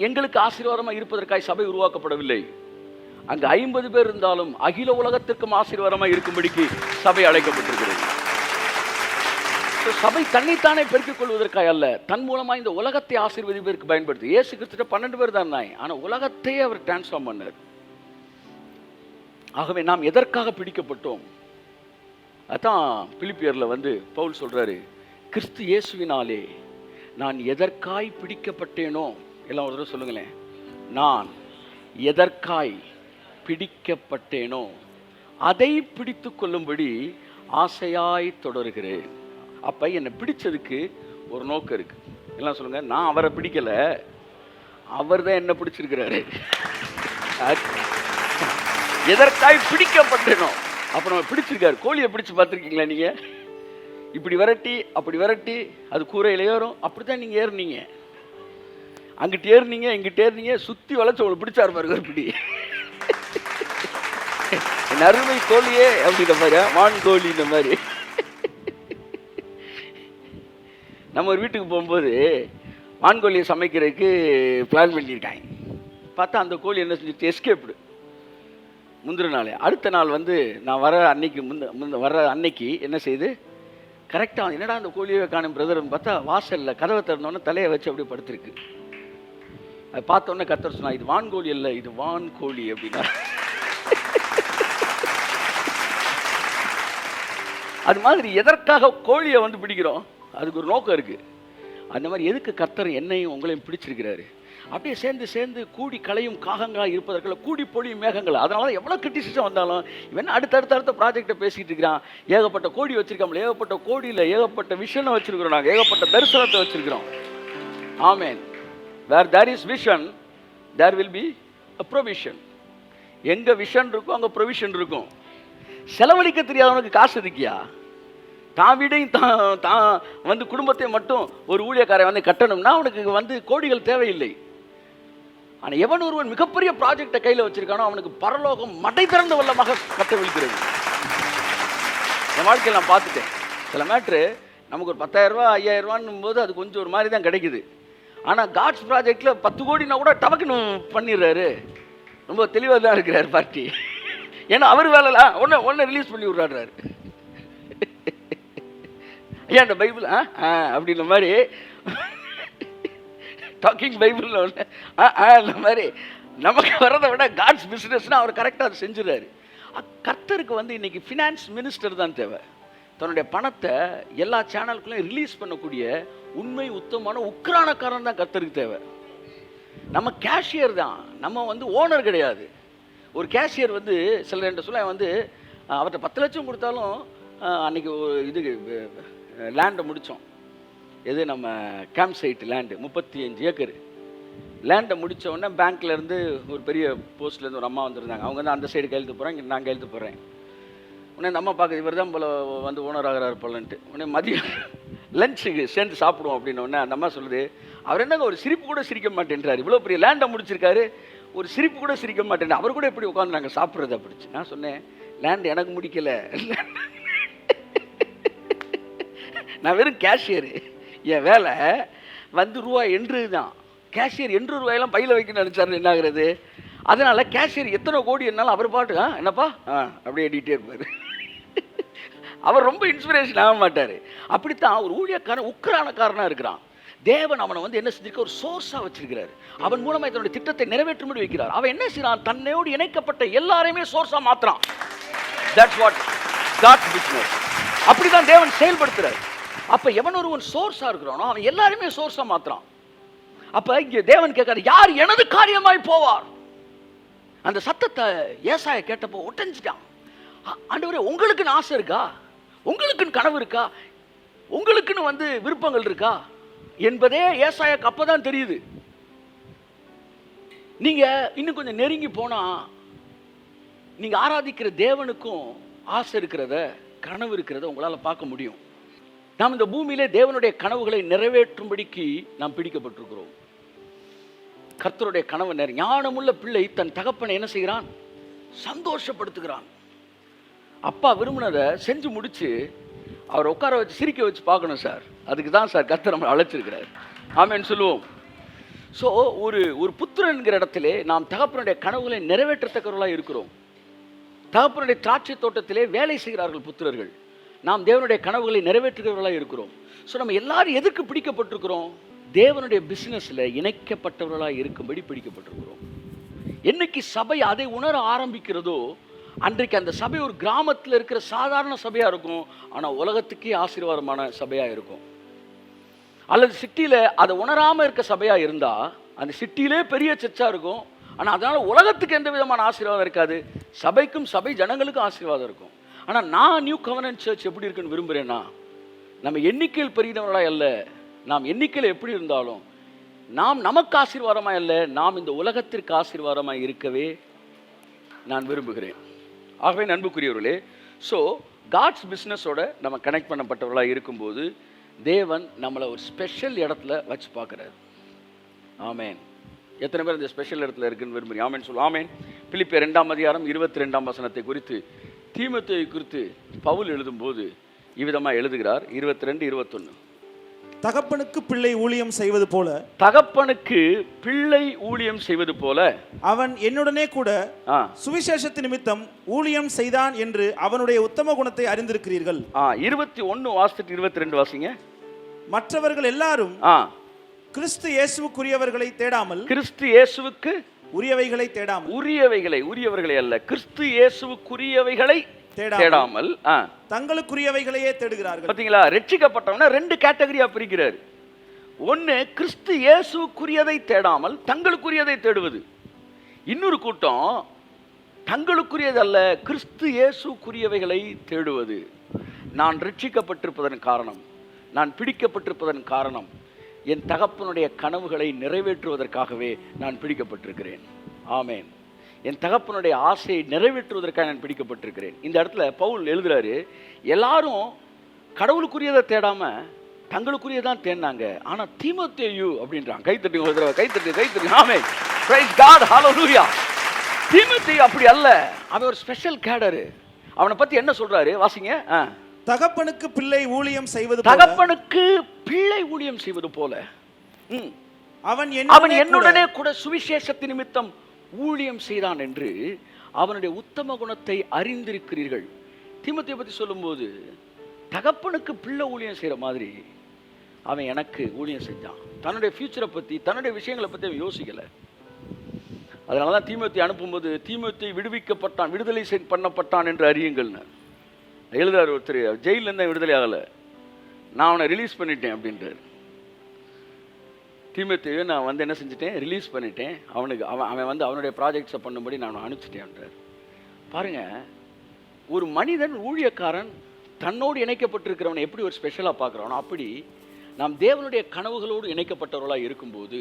எங்களுக்கு ஆசீர்வாதமாக இருப்பதற்காக சபை உருவாக்கப்படவில்லை. அங்கு 50 பேர் இருந்தாலும் அகில உலகத்திற்கும் ஆசீர்வாதமாக இருக்கும்படிக்கு சபை அழைக்கப்பட்டிருக்கிறது. சபை தன்னைத்தானே பெருக்கிக் கொள்வதற்காக அல்ல, தன் மூலமாக இந்த உலகத்தை ஆசீர்வதிப்பதற்கு பயன்படுத்தி. இயேசு கிறிஸ்துட்ட 12 பேர் தான், ஆனால் உலகத்தையே அவர் டிரான்ஸ்ஃபார்ம் பண்ணார். ஆகவே நாம் எதற்காக பிடிக்கப்பட்டோம்? அதான் பிலிப்பியர்ல பவுல் சொல்றாரு, கிறிஸ்து இயேசுவினாலே நான் எதற்காய் பிடிக்கப்பட்டேனோ. எல்லாம் ஒரு தடவை சொல்லுங்களேன், நான் எதற்காய் பிடிக்கப்பட்டேனோ அதை பிடித்து கொள்ளும்படி ஆசையாய் தொடர்கிறேன். அப்ப என்னை பிடிச்சதுக்கு ஒரு நோக்கம் இருக்கு. எல்லாம் சொல்லுங்க, நான் அவரை பிடிக்கல, அவர் தான் என்ன பிடிச்சிருக்கிறாரு. எதற்காய் பிடிக்கப்பட்டேனோ அப்ப நம்ம பிடிச்சிருக்காரு. கோழியை பிடிச்சு பார்த்துருக்கீங்களா நீங்க? இப்படி விரட்டி அப்படி விரட்டி அது கூரையில ஏறும். அப்படித்தான் நீங்க ஏறுனீங்க, அங்கிட்டு ஏறுனீங்க, இங்கிட்டு ஏறுனீங்க, சுத்தி வளைச்சு உங்களை பிடிச்சாரு பாருங்க. இப்படி நறுமை கோழியே அப்படின்ற மாதிரி, வான் கோழி இந்த மாதிரி. நம்ம ஒரு வீட்டுக்கு போகும்போது வான்கோழியை சமைக்கிறதுக்கு பிளான் பண்ணியிருக்காங்க. பார்த்தா அந்த கோழி என்ன செஞ்சிச்சு, எஸ்கேப்டு. முந்தின நாள் அடுத்த நாள் நான் வர அன்னைக்கு வர அன்னைக்கு என்ன செய்யுது, கரெக்டாக என்னடா அந்த கோழியை காணும் பிரதர்னு பார்த்தா வாசலில் கதவை திறந்தோன்னே தலையை வச்சு அப்படியே படுத்துருக்கு. அது பார்த்தோன்னே கர்த்தர் சொன்னா, இது வான்கோழி இல்லை, இது வான் கோழி அப்படின்னா. அது மாதிரி எதற்காக கோழியை பிடிக்கிறோம், அதுக்கு ஒரு நோக்கம் இருக்கு. அந்த மாதிரி எதுக்கு கர்த்தர் என்னையும் உங்களையும் பிடிச்சிருக்கிறாரு. அப்படியே சேர்ந்து சேர்ந்து கூடி களையும் காகங்களாக இருப்பதற்குள்ள கூடி பொழியும் மேகங்கள். அதனால எவ்வளோ கிரிட்டிசிசம் வந்தாலும் இவன் அடுத்த ப்ராஜெக்டை பேசிகிட்டு இருக்கிறான். ஏகப்பட்ட கோடி வச்சிருக்காமல், ஏகப்பட்ட கோடியில் ஏகப்பட்ட விஷனை வச்சிருக்கிறோம், நாங்கள் ஏகப்பட்ட தரிசனத்தை வச்சிருக்கிறோம். Amen. Where there is vision there will be a provision. எங்கே விஷன் இருக்கும் அங்கே ப்ரொவிஷன் இருக்கும். செலவழிக்க தெரியாதவனுக்கு காசு இருக்கியா? தான் வீடையும் தான் குடும்பத்தை மட்டும் ஒரு ஊழியக்காரை கட்டணும்னா அவனுக்கு கோடிகள் தேவையில்லை. ஆனால் எவன் ஒருவன் மிகப்பெரிய ப்ராஜெக்டை கையில் வச்சிருக்கானோ அவனுக்கு பரலோகம் மடை திறந்த வல்லமாக கட்டவிழ்கிறது. என் வாழ்க்கையில் நான் பார்த்துட்டேன். சில மேட்ரு நமக்கு ஒரு 10,000 ரூபா 5,000 ரூபான்னும் போது அது கொஞ்சம் ஒரு மாதிரி தான் கிடைக்குது. ஆனால் காட்ஸ் ப்ராஜெக்டில் 10 கோடினா கூட டபக்குன்னு பண்ணிடுறாரு. ரொம்ப தெளிவாக தான் இருக்கிறார் பார்ட்டி. ஏன்னா அவர் வேலைலாம் ஒன்று ரிலீஸ் பண்ணி விட்றாடுறாரு. ஏன் அந்த பைபிள் அப்படின்ற மாதிரி டாக்கிங் பைபிள் இந்த மாதிரி நமக்கு வர்றதை விட காட்ஸ் பிஸ்னஸ்னால் அவர் கரெக்டாக அதை செஞ்சுறாரு. கர்த்தருக்கு இன்னைக்கு ஃபினான்ஸ் மினிஸ்டர் தான் தேவை. தன்னுடைய பணத்தை எல்லா சேனலுக்குள்ளையும் ரிலீஸ் பண்ணக்கூடிய உண்மை உத்தமமான உக்ரானக்காரன் தான் கர்த்தருக்கு தேவை. நம்ம கேஷியர் தான், நம்ம ஓனர் கிடையாது. ஒரு கேஷியர் சில ரெண்டு சொல்ல அவர்கிட்ட 10 லட்சம் கொடுத்தாலும் அன்றைக்கி இது லேண்டை முடித்தோம். எது நம்ம கேம்ப் சைட்டு லேண்டு 35 ஏக்கர் லேண்டை முடித்த உடனே பேங்க்லேருந்து ஒரு பெரிய போஸ்ட்லேருந்து ஒரு அம்மா வந்திருந்தாங்க. அவங்க அந்த சைடு கையெழுத்து போகிறேன், இங்கே நான் கையெழுத்து போடுறேன். உடனே அந்த அம்மா பார்க்குது, இவர் தான் போல் ஓனர் ஆகிறாரு போலன்ட்டு. உடனே மதியம் லஞ்சுக்கு சேர்ந்து சாப்பிடுவோம் அப்படின்னு உடனே அந்த அம்மா சொல்லுது, அவர் என்னங்க ஒரு சிரிப்பு கூட சிரிக்க மாட்டேன்றார், இவ்வளோ பெரிய லேண்டை முடிச்சிருக்காரு, ஒரு சிரிப்பு கூட சிரிக்க மாட்டேன், அவர் கூட எப்படி உட்காந்து நாங்கள் சாப்பிட்றது அப்படிச்சு. நான் சொன்னேன், லேண்ட் எனக்கு முடிக்கலை, நான் வெறும் கேஷியரு, என் வேலை வந்து ரூபா எண்ணுறது தான். கேஷியர் 8 ரூபாயெல்லாம் பையில் வைக்கணும்னு நினச்சாரு என்ன ஆகுறது? அதனால் கேஷியர் எத்தனை கோடி என்னாலும் அவர் பாட்டு என்னப்பா அப்படியே எண்ணிகிட்டே இருப்பார். அவர் ரொம்ப இன்ஸ்பிரேஷன் ஆக மாட்டார். அப்படித்தான் ஒரு ஊழியக்காரன் உக்கிரானக்காரனாக இருக்கிறான். தேவன் அவனை வந்து என்ன செஞ்சிருக்க, ஒரு சோர்ஸாக வச்சிருக்கிறார். அவன் மூலமாக தன்னுடைய திட்டத்தை நிறைவேற்றும்படி வைக்கிறார். அவன் என்ன செய்யறான், தன்னோடு இணைக்கப்பட்ட எல்லாரையுமே சோர்ஸாக மாற்றுறான். That's what God's business. அப்படிதான் தேவன் செயல்படுத்துறார். அப்போ எவன் ஒருவன் சோர்ஸாக இருக்கிறானோ அவன் எல்லாருமே சோர்ஸாக மாற்றுறான். அப்போ இங்கே தேவன் கேட்காரு, யார் எனது காரியமாய் போவார்? அந்த சத்தத்தை ஏசாயா கேட்டப்போ ஒட்டஞ்சிட்டான். ஆண்டவரே, உங்களுக்குன்னு ஆசை இருக்கா? உங்களுக்குன்னு கனவு இருக்கா? உங்களுக்குன்னு வந்து விருப்பங்கள் இருக்கா என்பதே ஏசாயாக்கு அப்பதான் தெரியுது. நீங்க இன்னும் கொஞ்சம் நெருங்கி போனா நீங்க ஆராதிக்கிற தேவனுக்கும் ஆசை இருக்கிறத, கனவு இருக்கிறத உங்களால பார்க்க முடியும். நாம் இந்த பூமியிலே தேவனுடைய கனவுகளை நிறைவேற்றும்படிக்கு நாம் பிடிக்கப்பட்டிருக்கிறோம். கர்த்தருடைய கனவு ஞானமுள்ள பிள்ளை தன் தகப்பனை என்ன செய்கிறான், சந்தோஷப்படுத்துகிறான். அப்பா விரும்பினதை செஞ்சு முடிச்சு அவரை உட்கார வச்சு சிரிக்க வச்சு பார்க்கணும் சார். அதுக்கு தான் சார் கர்த்தர் நம்மளை அழைச்சிருக்கிறார். ஆமேன்னு சொல்லுவோம். ஸோ ஒரு புத்திரன்கிற இடத்திலே நாம் தகப்பனுடைய கனவுகளை நிறைவேற்றத்தக்கவர்களாக இருக்கிறோம். தகப்பனுடைய திராட்சை தோட்டத்திலே வேலை செய்கிறார்கள் புத்திரர்கள். நாம் தேவனுடைய கனவுகளை நிறைவேற்றுகிறவர்களாக இருக்கிறோம். ஸோ நம்ம எல்லாரும் எதற்கு பிடிக்கப்பட்டிருக்கிறோம்? தேவனுடைய பிஸ்னஸில் இணைக்கப்பட்டவர்களாக இருக்கும்படி பிடிக்கப்பட்டிருக்கிறோம். என்னைக்கு சபை அதை உணர ஆரம்பிக்கிறதோ அன்றைக்கு அந்த சபை ஒரு கிராமத்தில் இருக்கிற சாதாரண சபையாக இருக்கும், ஆனால் உலகத்துக்கே ஆசீர்வாதமான சபையாக இருக்கும். அல்லது சிட்டியில் அதை உணராமல் இருக்க சபையாக இருந்தால் அந்த சிட்டியிலே பெரிய சர்ச்சாக இருக்கும், ஆனால் அதனால் உலகத்துக்கு எந்த விதமான ஆசீர்வாதம் இருக்காது, சபைக்கும் சபை ஜனங்களுக்கும் ஆசீர்வாதம் இருக்கும். ஆனால் நான் நியூ கவர்னன்ட் சர்ச் எப்படி இருக்குன்னு விரும்புகிறேன்னா, நம்ம எண்ணிக்கையில் பெரியவர்களாக அல்ல, நாம் எண்ணிக்கையில் எப்படி இருந்தாலும் நாம் நமக்கு ஆசீர்வாதமாக அல்ல, நாம் இந்த உலகத்திற்கு ஆசீர்வாதமாக இருக்கவே நான் விரும்புகிறேன். ஆகவே அன்புக்குரியவர்களே, ஸோ காட்ஸ் பிஸ்னஸோட நம்ம கனெக்ட் பண்ணப்பட்டவர்களாக இருக்கும்போது தேவன் நம்மளை ஒரு ஸ்பெஷல் இடத்துல வச்சு பார்க்குறாரு. ஆமேன். எத்தனை பேர் இந்த ஸ்பெஷல் இடத்துல இருக்குன்னு விரும்புகிறீங்க? ஆமேன் சொல்லுவோம். ஆமேன். பிலிப்பியர் 2:22 குறித்து தீமோத்தேயு குறித்து பவுல் எழுதும்போது இவ்விதமாக எழுதுகிறார். 22-21. தகப்பனுக்கு பிள்ளை ஊழியம் செய்வது போல, தகப்பனுக்கு பிள்ளை ஊழியம் செய்வது போல அவன் என்னுடனே கூட சுவிசேஷத்து நிமித்தம் ஊழியம் செய்தான் என்று அவனுடைய உத்தம குணத்தை அறிந்திருக்கிறீர்கள். 21 வாசிட்டு 22 வாசிங்க. மற்றவர்கள் எல்லாரும் கிறிஸ்து இயேசுவுக்குரியவர்களை தேடாமல், கிறிஸ்து இயேசுவுக்கு உரியவைகளை தேடாமல், உரியவர்களை அல்ல, கிறிஸ்து இயேசுவுக்குரியவைகளை தேடாமல் தங்களுக்குரியவைகளையே தேடுகிறார்கள். பாத்தீங்களா? ரட்சிக்கப்பட்டவன 2 கேட்டகரியா பிரிக்கிறார். ஒன்னு கிறிஸ்து இயேசுவுக்குரியதை தேடாமல் தங்களுக்குரியதை தேடுவது. இன்னொரு கூட்டம் தங்களுக்குரியது அல்ல, கிறிஸ்து இயேசுக்குரியவைகளை தேடுவது. நான் ரட்சிக்கப்பட்டிருப்பதன் காரணம், நான் பிடிக்கப்பட்டிருப்பதன் காரணம், என் தகப்பனுடைய கனவுகளை நிறைவேற்றுவதற்காகவே நான் பிடிக்கப்பட்டிருக்கிறேன். ஆமேன். என் தகப்பனுடைய ஆசையை நிறைவேற்றுவதற்காக நான் பிடிக்கப்பட்டிருக்கிறேன். இந்த இடத்துல பவுல் எழுதுறாரு, எல்லாரும் கடவுளுக்குரியதை தேடாம தங்களுக்குரியதான் தேடினாங்க, ஆனா தீமோத்தேயு அப்படின்றான். கைத்தட்டி ஒரு தடவை, கைத்தட்டி. ஆமென். Praise God. ஹல்லேலூயா. தீமோத்தேயு அப்படி அல்ல, அவன் ஒரு ஸ்பெஷல் கேடர். அவனை பத்தி என்ன சொல்றாரு வாசிங்க. தகப்பனுக்கு பிள்ளை ஊழியம் செய்வது போல, தகப்பனுக்கு பிள்ளை ஊழியம் செய்வது போல அவன் என்னுடனே கூட சுவிசேஷத்தின் நிமித்தம் ஊழியம் செய்தான் என்று அவனுடைய உத்தம குணத்தை அறிந்திருக்கிறீர்கள். தீமோத்தேயை பற்றி சொல்லும்போது தகப்பனுக்கு பிள்ளை ஊழியம் செய்கிற மாதிரி அவன் எனக்கு ஊழியம் செஞ்சான். தன்னுடைய ஃபியூச்சரை பற்றி, தன்னுடைய விஷயங்களை பற்றி அவன் யோசிக்கலை. அதனால தான் தீமோத்தேயை அனுப்பும்போது தீமோத்தேயு விடுவிக்கப்பட்டான், விடுதலை பண்ணப்பட்டான் என்று அறியுங்கள்னு எழுதுறாரு. ஒருத்தர் ஜெயிலேருந்து விடுதலை ஆகலை, நான் அவனை ரிலீஸ் பண்ணிட்டேன் அப்படின்றார். தீமோத்தேயு நான் வந்து என்ன செஞ்சுட்டேன், ரிலீஸ் பண்ணிட்டேன், அவன் வந்து அவனுடைய ப்ராஜெக்ட்ஸை பண்ணும்படி நான் அனுப்பிச்சிட்டேன்றார். பாருங்க, ஒரு மனிதன் ஊழியக்காரன் தன்னோடு இணைக்கப்பட்டிருக்கிறவனை எப்படி ஒரு ஸ்பெஷலாக பார்க்குறானோ அப்படி நாம் தேவனுடைய கனவுகளோடு இணைக்கப்பட்டவர்களாக இருக்கும்போது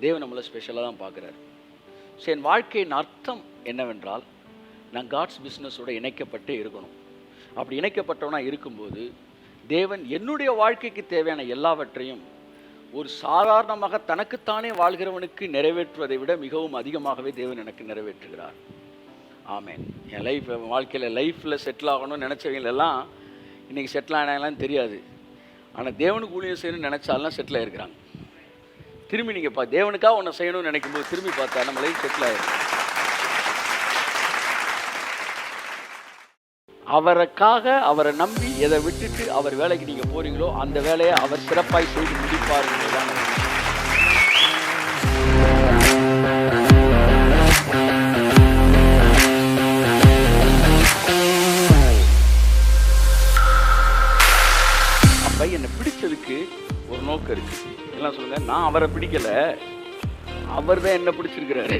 தேவன் நம்மளை ஸ்பெஷலாக தான் பார்க்குறாரு. ஸோ என் வாழ்க்கையின் அர்த்தம் என்னவென்றால், நான் காட்ஸ் பிஸ்னஸோடு இணைக்கப்பட்டே இருக்கணும். அப்படி இணைக்கப்பட்டவனாக இருக்கும்போது தேவன் என்னுடைய வாழ்க்கைக்கு தேவையான எல்லாவற்றையும் ஒரு சாதாரணமாக தனக்குத்தானே வாழ்கிறவனுக்கு நிறைவேற்றுவதை விட மிகவும் அதிகமாகவே தேவன் எனக்கு நிறைவேற்றுகிறார். ஆமேன். என் வாழ்க்கையில் லைஃப்பில் செட்டில் ஆகணும்னு நினச்சவங்க எல்லாம் இன்றைக்கி செட்டில் ஆனாங்களான்னு தெரியாது. ஆனால் தேவனுக்கு ஊழியம் செய்யணும்னு நினச்சாலாம் செட்டில் ஆகிருக்கிறாங்க. திரும்பி நீங்கள் தேவனுக்காக ஒன்று செய்யணும்னு நினைக்கும்போது திரும்பி பார்த்தா நம்ம லைஃப் செட்டில் ஆகிடும். அவருக்காக அவரை நம்பி எதை விட்டுட்டு அவர் வேலைக்கு நீங்கள் போகிறீங்களோ அந்த வேலையை அவர் சிறப்பாய் செய்து முடிப்பாருங்க தான். அப்போ என்னை பிடிச்சதுக்கு ஒரு நோக்கம் இருக்கு. எல்லாம் சொல்லுங்க, நான் அவரை பிடிக்கல, அவர் தான் என்ன பிடிச்சிருக்கிறாரு.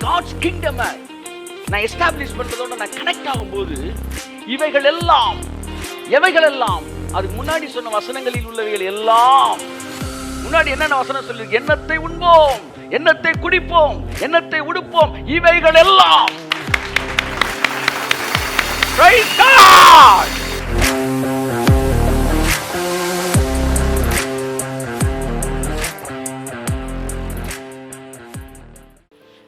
காட்ஸ் கிங்டம் நான் எஸ்டாப்ளிஷ் பண்றதோட நான் கனெக்ட் ஆகும்போது இவைகள் எல்லாம் எவைகள் எல்லாம் அதுக்கு முன்னாடி சொன்ன வசனங்களில் உள்ளவைகள் எல்லாம் முன்னாடி என்னென்ன வசனம் சொல்லி, எண்ணத்தை உண்போம், எண்ணத்தை குடிப்போம், எண்ணத்தை உடுப்போம், இவைகள் எல்லாம் Praise God!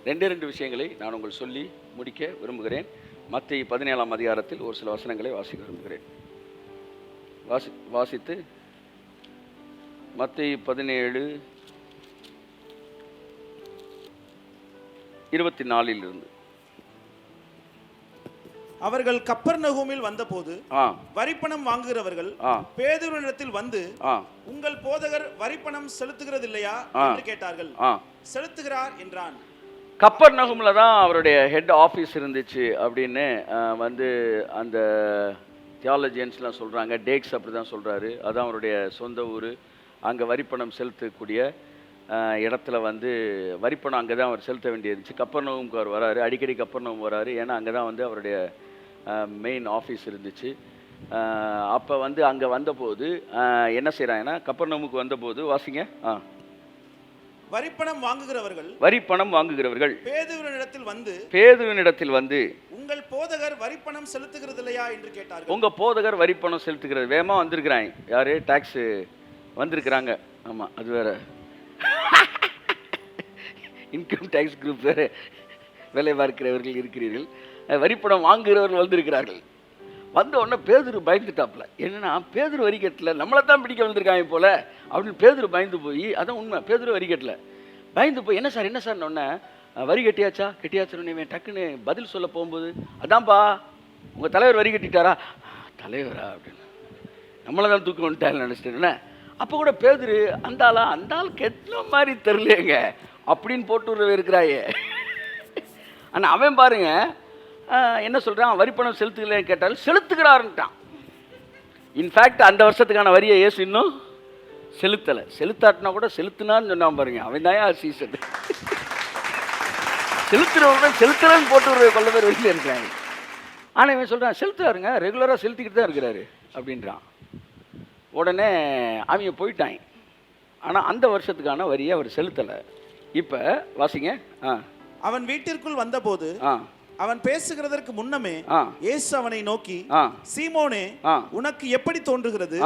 ரெண்டு விஷயங்களை நான் உங்களுக்கு சொல்லி முடிக்க விரும்புகிறேன். மத்தேயு 17ஆம் அதிகாரத்தில் ஒரு சில வசனங்களை வாசிக்க விரும்புகிறேன். வாசித்து மத்தேயு 17:24 இருந்து. அவர்கள் கப்பர்நகூமில் வந்தபோது வரிப்பணம் வாங்குகிறவர்கள் பேதுருவினிடத்தில் வந்து, உங்கள் போதகர் வரிப்பணம் செலுத்துகிறதில்லையா என்று கேட்டார்கள். செலுத்துகிறார் என்றான். கப்பர்நகூம்ல தான் அவருடைய ஹெட் ஆஃபீஸ் இருந்துச்சு அப்படின்னு வந்து அந்த தியாலஜியன்ஸ்லாம் சொல்கிறாங்க. டேக்ஸ் அப்படி தான் சொல்கிறாரு. அதான் அவருடைய சொந்த ஊர். அங்கே வரிப்பணம் செலுத்தக்கூடிய இடத்துல வந்து வரிப்பணம் அங்கே தான் அவர் செலுத்த வேண்டியிருந்துச்சு. கப்பர்நகூமுக்கு அவர் வராரு, அடிக்கடி கப்பர்நகூம் வராரு. ஏன்னா அங்கே தான் வந்து அவருடைய மெயின் ஆஃபீஸ் இருந்துச்சு. அப்போ வந்து அங்கே வந்தபோது என்ன செய்கிறாங்கன்னா, கப்பர்நகூமுக்கு வந்தபோது வாசிங்க. வரிப்பணம் வாங்குகிறவர்கள் பேதுருவினிடத்தில் வந்து உங்கள் போதகர் வரிப்பணம் செலுத்துகிறதில்லையா என்று கேட்டார்கள். உங்க போதகர் வரிப்பணம் செலுத்துகிறது. வேகமா வந்திருக்கிறாங்க. யாரு? டாக்ஸ் வந்திருக்கிறாங்க. ஆமா, அது வேற இன்கம் டாக்ஸ் குரூப் வேற வேலை பார்க்கிறவர்கள் இருக்கிறீர்கள். வரிப்பணம் வாங்குகிறவர்கள் வந்திருக்கிறார்கள். வந்த உடனே பேதுரு பயந்துட்டாப்புல. என்னன்னா, பேதுரு வரி கட்டல, நம்மளை தான் பிடிக்க வந்திருக்காங்க போல அப்படின்னு பேதுரு பயந்து போய், அதான் உண்மை, பேதுரு வரி கட்டல, பயந்து போய் என்ன சார் உடனே வரி கட்டியாச்சுன்னு டக்குன்னு பதில் சொல்ல போகும்போது, அதான்ப்பா உங்கள் தலைவர் வரி கட்டிட்டாரா? தலைவரா அப்படின்னு நம்மளை தான் தூக்க வந்துட்டாங்கன்னு நினச்சிட்டேன்னு. அப்போ கூட பேதுரு அந்த ஆள் கெட்ட மாதிரி தெரிலையேங்க அப்படின்னு போட்டு இருக்கிறாயே. ஆனால் அவன் பாருங்க என்ன சொல்கிறான், வரிப்பணம் செலுத்துக்கலன்னு கேட்டாலும் செலுத்துகிறாருன்ட்டான். இன்ஃபேக்ட் அந்த வருஷத்துக்கான வரியை ஏசு இன்னும் செலுத்தாட்டினா கூட செலுத்தினான்னு சொன்னான் பாருங்க. அவன் தான் சீசன் செலுத்துறவங்க செலுத்துறன்னு போட்டு கொள்ள பேர் வெளியில் இருக்கிறாங்க. ஆனால் இவன் சொல்கிறான் செலுத்துறாருங்க, ரெகுலராக செலுத்திக்கிட்டு தான் இருக்கிறாரு அப்படின்றான். உடனே அவங்க போயிட்டாங்க. ஆனால் அந்த வருஷத்துக்கான வரியை அவர் செலுத்தலை. இப்போ வாசிங்க. அவன் வீட்டிற்குள் வந்தபோது அவன் பேசுகிறதற்கு முன்னமே இயேசு அவனை நோக்கி, சீமோனே, உனக்கு எப்படி தோன்றுகிறது?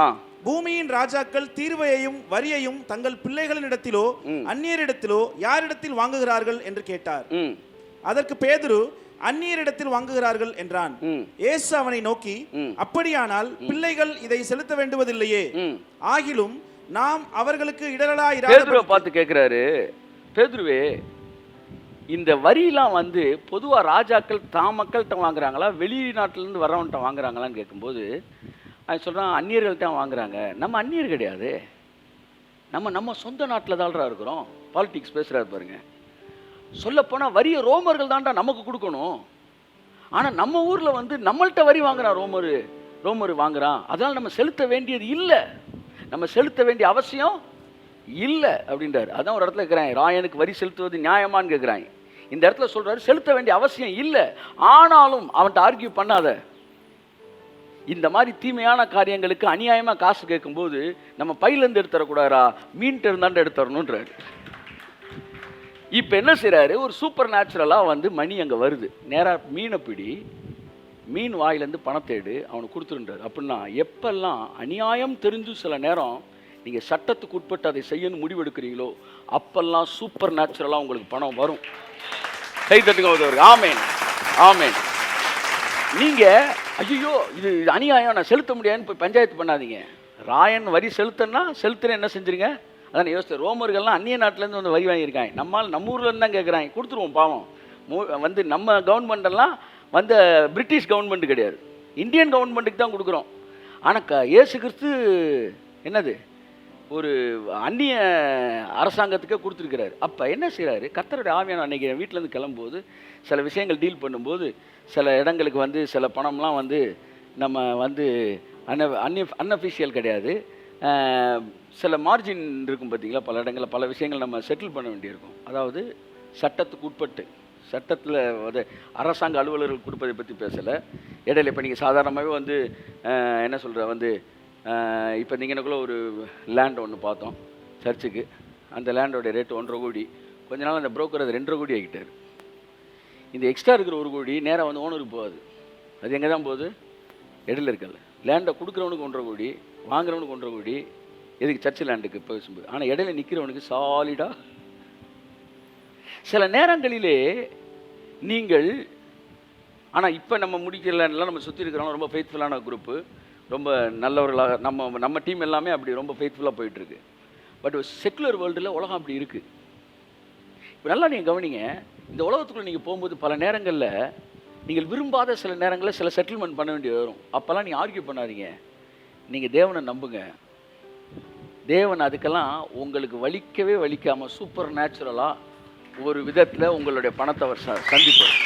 பூமியின் ராஜாக்கள் தீர்வையையும் வரியையும் தங்கள் பிள்ளைகளினிடத்திலோ அந்நியரிடத்திலோ யாரிடத்தில் வாங்குகிறார்கள் என்று கேட்டார். அதற்கு பேதுரு, அந்நியரிடத்தில் வாங்குகிறார்கள் என்றான். இயேசு அவனை நோக்கி, அப்படியானால் பிள்ளைகள் இதை செலுத்த வேண்டுவதில்லையே, ஆகிலும் நாம் அவர்களுக்கு இடரலாயிராதபடி பார்த்து கேட்கிறாரு. பேதுருவே, இந்த வரியெல்லாம் வந்து பொதுவாக ராஜாக்கள் தான் மக்கள்கிட்ட வாங்குறாங்களா, வெளிநாட்டிலேருந்து வரவன்கிட்ட வாங்குறாங்களான்னு கேட்கும்போது அது சொல்கிறான், அந்நியர்கள்ட்ட வாங்குறாங்க. நம்ம அந்நியர் கிடையாது, நம்ம சொந்த நாட்டில் தான்டா இருக்கிறோம். பாலிடிக்ஸ் பேசுகிறாரு பாருங்க. சொல்லப்போனால் வரியை ரோமர்கள் தான்டா நமக்கு கொடுக்கணும். ஆனால் நம்ம ஊரில் வந்து நம்மள்கிட்ட வரி வாங்குறான், ரோமர் வாங்குறான். அதனால் நம்ம செலுத்த வேண்டியது இல்லை, நம்ம செலுத்த வேண்டிய அவசியம் இல்லை அப்படின்றாரு. அதான் ஒரு இடத்துல இருக்கிறாங்க, ராயனுக்கு வரி செலுத்துவது நியாயமான்னு கேட்குறாங்க. இந்த இடத்துல சொல்றாரு செலுத்த வேண்டிய அவசியம் இல்லை, ஆனாலும் அவன்கிட்ட ஆர்கியூ பண்ணாத. இந்த மாதிரி தீமையான காரியங்களுக்கு அநியாயமாக காசு கேட்கும்போது நம்ம பையிலேருந்து எடுத்துறக்கூடாதா, மீன்ட்டு இருந்தாண்டு எடுத்துறணுன்றாரு. இப்போ என்ன செய்கிறாரு, ஒரு சூப்பர் நேச்சுரலாக வந்து மணி அங்கே வருது, நேராக மீனை பிடி, மீன் வாயிலேருந்து பணத்தை எடு, அவனுக்கு கொடுத்துருன்றாரு. அப்படின்னா எப்பெல்லாம் அநியாயம் தெரிஞ்சு சில நேரம் நீங்கள் சட்டத்துக்கு உட்பட்டு அதை செய்யணும் முடிவெடுக்கிறீங்களோ அப்பெல்லாம் சூப்பர் நேச்சுரலாக உங்களுக்கு பணம் வரும். கை தட்டுங்க. ஆமேன், ஆமேன். நீங்கள் ஐயோ இது அநியாயம், நான் செலுத்த முடியாதுன்னு போய் பஞ்சாயத்து பண்ணாதீங்க. ராயன் வரி செலுத்துன்னு என்ன செஞ்சுருங்க. அதான் யோசிச்சு, ரோமர்கள்லாம் அந்நிய நாட்டிலேருந்து வந்து வரி வாங்கியிருக்காங்க. நம்ம ஊர்லேருந்து தான் கேட்குறாங்க, கொடுத்துருவோம் பாவம். வந்து நம்ம கவர்மெண்டெல்லாம் வந்து பிரிட்டிஷ் கவர்மெண்ட் கிடையாது, இந்தியன் கவர்மெண்ட்டுக்கு தான் கொடுக்குறோம். ஆனால் இயேசு கிறிஸ்து என்னது ஒரு அந்நிய அரசாங்கத்துக்கே கொடுத்துருக்கிறாரு. அப்போ என்ன செய்கிறாரு, கர்த்தருடைய ஆவியான அன்றைக்கி வீட்டிலேருந்து கிளம்பும்போது சில விஷயங்கள் டீல் பண்ணும்போது சில இடங்களுக்கு வந்து சில பணம்லாம் வந்து நம்ம வந்து அன்அஃபிஷியல் கிடையாது, சில மார்ஜின் இருக்கும் பார்த்தீங்களா, பல இடங்களில் பல விஷயங்கள் நம்ம செட்டில் பண்ண வேண்டியிருக்கும். அதாவது சட்டத்துக்கு உட்பட்டு, சட்டத்தில் வந்து அரசாங்க அலுவலர்கள் கொடுப்பதை பற்றி பேசலை. இடையில இப்போ நீங்கள் சாதாரணமாகவே வந்து என்ன சொல்கிற வந்து இப்போ நீங்கள்க்குள்ளே ஒரு லேண்ட் ஒன்று பார்த்தோம் சர்ச்சுக்கு. அந்த லேண்டோடைய ரேட்டு 1.5 கோடி. கொஞ்ச நாள் அந்த புரோக்கர் அது 2.5 கோடி ஆகிட்டார். இந்த எக்ஸ்ட்ரா இருக்கிற 1 கோடி நேராக வந்து ஓனருக்கு போகாது. அது எங்கே தான் போகுது, இடையில இருக்கல. லேண்டை கொடுக்குறவனுக்கு 1.5 கோடி, வாங்குறவனுக்கு 1.5 கோடி. எதுக்கு சர்ச்சு லேண்டுக்கு பேசும்போது. ஆனால் இடையில நிற்கிறவனுக்கு சாலிடாக. சில நேரங்களிலே நீங்கள் ஆனால் இப்போ நம்ம முடிக்கலன்னா நம்ம சுற்றி இருக்கிறவங்க ரொம்ப ஃபெய்த்ஃபுல்லான குரூப்பு, ரொம்ப நல்லவர்களாக நம்ம டீம் எல்லாமே அப்படி ரொம்ப ஃபெய்த்ஃபுல்லாக போயிட்டுருக்கு. பட் செக்குலர் வேர்ல்டில் உலகம் அப்படி இருக்குது. இப்போ நல்லா நீங்கள் கவனிங்க, இந்த உலகத்துக்குள்ளே நீங்கள் போகும்போது பல நேரங்களில் நீங்கள் விரும்பாத சில நேரங்களில் சில செட்டில்மெண்ட் பண்ண வேண்டிய வரும். அப்போல்லாம் நீங்கள் ஆர்கியூ பண்ணாதீங்க, நீங்கள் தேவனை நம்புங்க. தேவன் அதுக்கெல்லாம் உங்களுக்கு வலிக்கவே வலிக்காமல் சூப்பர் நேச்சுரலாக ஒரு விதத்தில் உங்களுடைய பணத்தை அவர் சந்திப்பார்.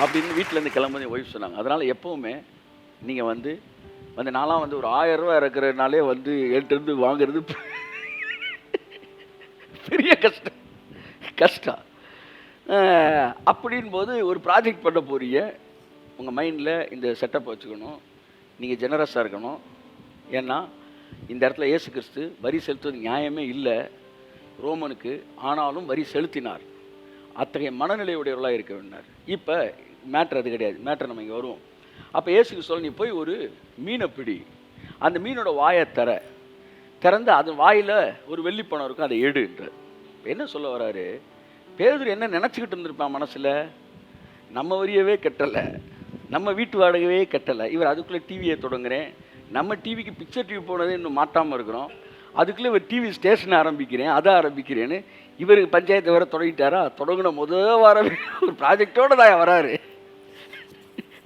அப்படின்னு வீட்டிலேருந்து கிளம்பும்போது ஒய்ஃப் சொன்னாங்க. அதனால் எப்போவுமே நீங்கள் வந்து நான்லாம் வந்து ஒரு 1000 ரூபா இறக்குறதுனாலே வந்து என்கிட்டருந்து வாங்குறது பெரிய கஷ்டம். அப்படின் போது ஒரு ப்ராஜெக்ட் பண்ண போறீங்க, உங்கள் மைண்டில் இந்த செட்டப் வச்சுக்கணும். நீங்கள் ஜெனரஸாக இருக்கணும். ஏன்னா இந்த இடத்துல இயேசு கிறிஸ்து வரி செலுத்துவது நியாயமே இல்லை ரோமனுக்கு, ஆனாலும் வரி செலுத்தினார். அத்தகைய மனநிலையுடையவர்களாக இருக்க வேண்டார். இப்போ மேட்ரு அது கிடையாது, மேட்ரு நம்ம இங்கே வருவோம். அப்போ இயேசுக்கு சொல்ல, நீ போய் ஒரு மீனை பிடி, அந்த மீனோட வாயை திறந்து அது வாயில் ஒரு வெள்ளிப்பணம் இருக்கும், அதை எடுன்றார். என்ன சொல்ல வராரு, பேதுரு என்ன நினச்சிக்கிட்டு இருந்திருப்பான் மனசில், நம்ம வரியவே கட்டலை, நம்ம வீட்டு வாடகையே கட்டலை, இவர் அதுக்குள்ளே டிவியை தொடங்குறேன், நம்ம டிவிக்கு பிக்சர் டிவி போனதே இன்னும் மாட்டாமல் இருக்கிறோம், அதுக்குள்ளே இவர் டிவி ஸ்டேஷன் ஆரம்பிக்கிறேன்னு இவருக்கு பஞ்சாயத்து வேறு தொடங்கிட்டாரா. தொடங்கின வாரமே ஒரு ப்ராஜெக்டோடு தான் வராரு.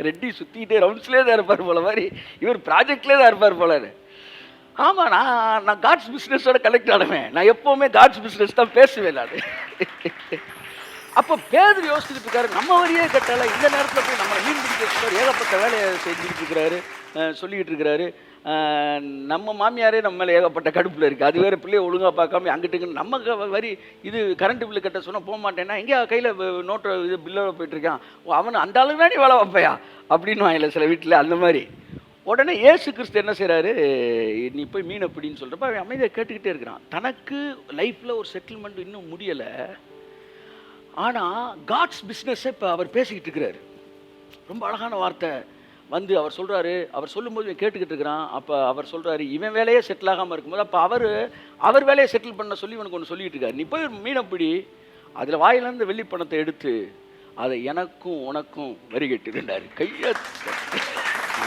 ரெட்டி சுற்றிக்கிட்டே ரவுண்ட்ஸ்லேயே தான் இருப்பார் போல மாதிரி, இவர் ப்ராஜெக்ட்லேயே தான் இருப்பார் போல. ஆமாம், நான் காட்ஸ் பிஸ்னஸோட கனெக்ட் ஆனவேன், நான் எப்போவுமே காட்ஸ் பிஸ்னஸ் தான் பேசுவேன் நான். அப்போ பேதுரு யோசிச்சுட்டு இருக்காரு, நம்ம வரியே கட்டலை, இந்த நேரத்தில் போய் நம்மளை மீன் பிடிக்க ஏகப்பட்ட வேலையை செஞ்சுக்கிட்டு இருக்கிறாரு, சொல்லிக்கிட்டு இருக்கிறாரு. நம்ம மாமியாரே நம்ம மேலே ஏகப்பட்ட கடுப்பில் இருக்குது, அது வேறு பிள்ளையை ஒழுங்காக பார்க்காம அங்கிட்டுங்க நம்ம வரி இது கரண்ட் பில்லு கட்ட சொன்னால் போக மாட்டேன்னா எங்கேயா கையில் நோட்டை இது பில்லோட போயிட்டுருக்கான், அவன் அந்த அளவுக்கு தான் நீ வேலை வைப்பையா அப்படின்னு வாங்கல சில வீட்டில் அந்த மாதிரி. உடனே இயேசு கிறிஸ்து என்ன செய்கிறாரு, நீ போய் மீன் அப்படின்னு சொல்கிறப்ப அவன் அமைதியாக கேட்டுக்கிட்டே இருக்கிறான். தனக்கு லைஃப்பில் ஒரு செட்டில்மெண்ட் இன்னும் முடியலை, ஆனால் காட்ஸ் பிஸ்னஸை இப்போ அவர் பேசிக்கிட்டு இருக்கிறாரு. ரொம்ப அழகான வார்த்தை வந்து அவர் சொல்கிறாரு. அவர் சொல்லும்போது இவன் கேட்டுக்கிட்டு இருக்கிறான். அப்போ அவர் சொல்கிறாரு, இவன் வேலையே செட்டில் ஆகாமல் இருக்கும்போது அப்போ அவர் வேலையை செட்டில் பண்ண சொல்லி இவனுக்கு ஒன்று சொல்லிகிட்டு இருக்காரு. நீ போய் மீனை பிடி, அதில் வாயிலேருந்து வெள்ளி பணத்தை எடுத்து அதை எனக்கும் உனக்கும் வரி கட்டிருந்தார். கையை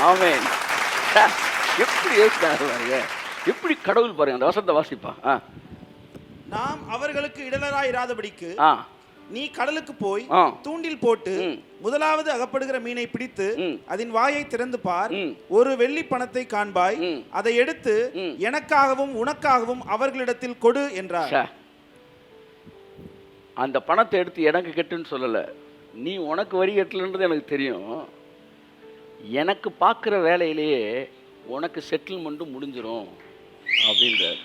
ஆமென். எப்படி யோசிச்சாரு பாருங்க, எப்படி கடவுள் பாருங்க. அந்த வசனத்தை வாசிப்பா. நாம் அவர்களுக்கு இடலராய் இராதபடிக்கு நீ கடலுக்கு போய் தூண்டில் போட்டு முதலாவது அகப்படுகிற மீனை பிடித்து அதன் வாயை திறந்து பார், ஒரு வெள்ளி பணத்தை காண்பாய், அதை எடுத்து எனக்காகவும் உனக்காகவும் அவர்களிடத்தில் கொடு என்றார். அந்த பணத்தை எடுத்து எனக்கு கட்டுன்னு சொல்லல, நீ உனக்கு வரி கட்டலன்றது எனக்கு தெரியும், எனக்கு பார்க்குற வேலையிலேயே உனக்கு செட்டில்மெண்ட்டும் முடிஞ்சிடும் அப்படின்றார்.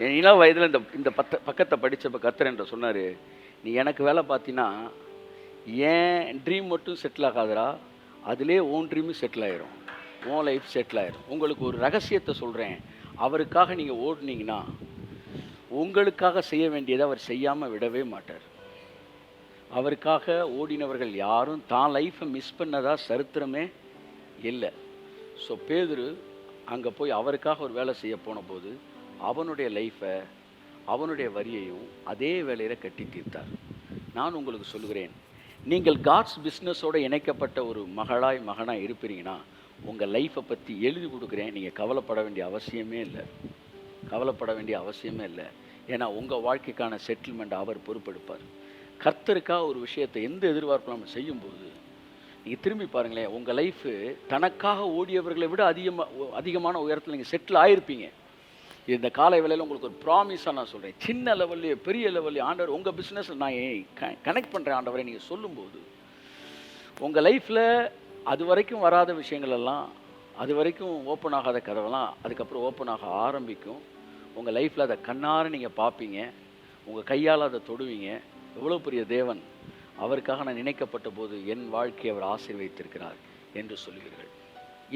என் இளம் வயதில் இந்த பக்கத்தை படித்தப்போ கர்த்தர் என்ற சொன்னார், நீ எனக்கு வேலை பார்த்தீங்கன்னா ஏன் ட்ரீம் மட்டும் செட்டில் ஆகாதரா, அதிலே ஓன் ட்ரீமும் செட்டில் ஆகிரும், ஓன் லைஃப் செட்டில் ஆகிரும். உங்களுக்கு ஒரு ரகசியத்தை சொல்கிறேன், அவருக்காக நீங்கள் ஓடுனீங்கன்னா உங்களுக்காக செய்ய வேண்டியதை அவர் செய்யாமல் விடவே மாட்டார். அவருக்காக ஓடினவர்கள் யாரும் தான் லைஃப்பை மிஸ் பண்ணதா சரித்திரமே இல்லை. ஸோ பேதுரு அங்கே போய் அவருக்காக ஒரு வேலை செய்ய போன போது அவனுடைய லைஃப்பை அவனுடைய வரியையும் அதே வேலையில் கட்டி தீர்த்தார். நான் உங்களுக்கு சொல்லுகிறேன், நீங்கள் காட்ஸ் பிஸ்னஸோடு இணைக்கப்பட்ட ஒரு மகனாக இருப்பீங்கன்னா உங்கள் லைஃப்பை பற்றி எழுதி கொடுக்குறேன். நீங்கள் கவலைப்பட வேண்டிய அவசியமே இல்லை. ஏன்னா உங்கள் வாழ்க்கைக்கான செட்டில்மெண்ட் அவர் பொறுப்பெடுப்பார். கர்த்தருக்காக ஒரு விஷயத்தை எந்த எதிர்பார்ப்பு நம்ம செய்யும்போது நீங்கள் திரும்பி பாருங்களேன், உங்கள் லைஃபு தனக்காக ஓடியவர்களை விட அதிகமான உயரத்தில் நீங்கள் செட்டில் ஆகிருப்பீங்க. இந்த காலை வேளையில் உங்களுக்கு ஒரு ப்ராமிஸாக நான் சொல்கிறேன், சின்ன லெவல்லையே பெரிய லெவல்லையே ஆண்டவர் உங்கள் பிஸ்னஸில் நான் கனெக்ட் பண்ணுறேன் ஆண்டவரை நீங்கள் சொல்லும்போது உங்கள் லைஃப்பில் அது வரைக்கும் வராத விஷயங்கள் எல்லாம், அது வரைக்கும் ஓப்பன் ஆகாத கதவெல்லாம் அதுக்கப்புறம் ஓப்பன் ஆக ஆரம்பிக்கும். உங்கள் லைஃப்பில் அதை கண்ணார நீங்கள் பார்ப்பீங்க, உங்கள் கையால் அதை தொடுவீங்க. எவ்வளோ பெரிய தேவன், அவருக்காக நான் நினைக்கப்பட்ட போது என் வாழ்க்கையை அவர் ஆசீர்வதித்திருக்கிறார் என்று சொல்லுவீர்கள்.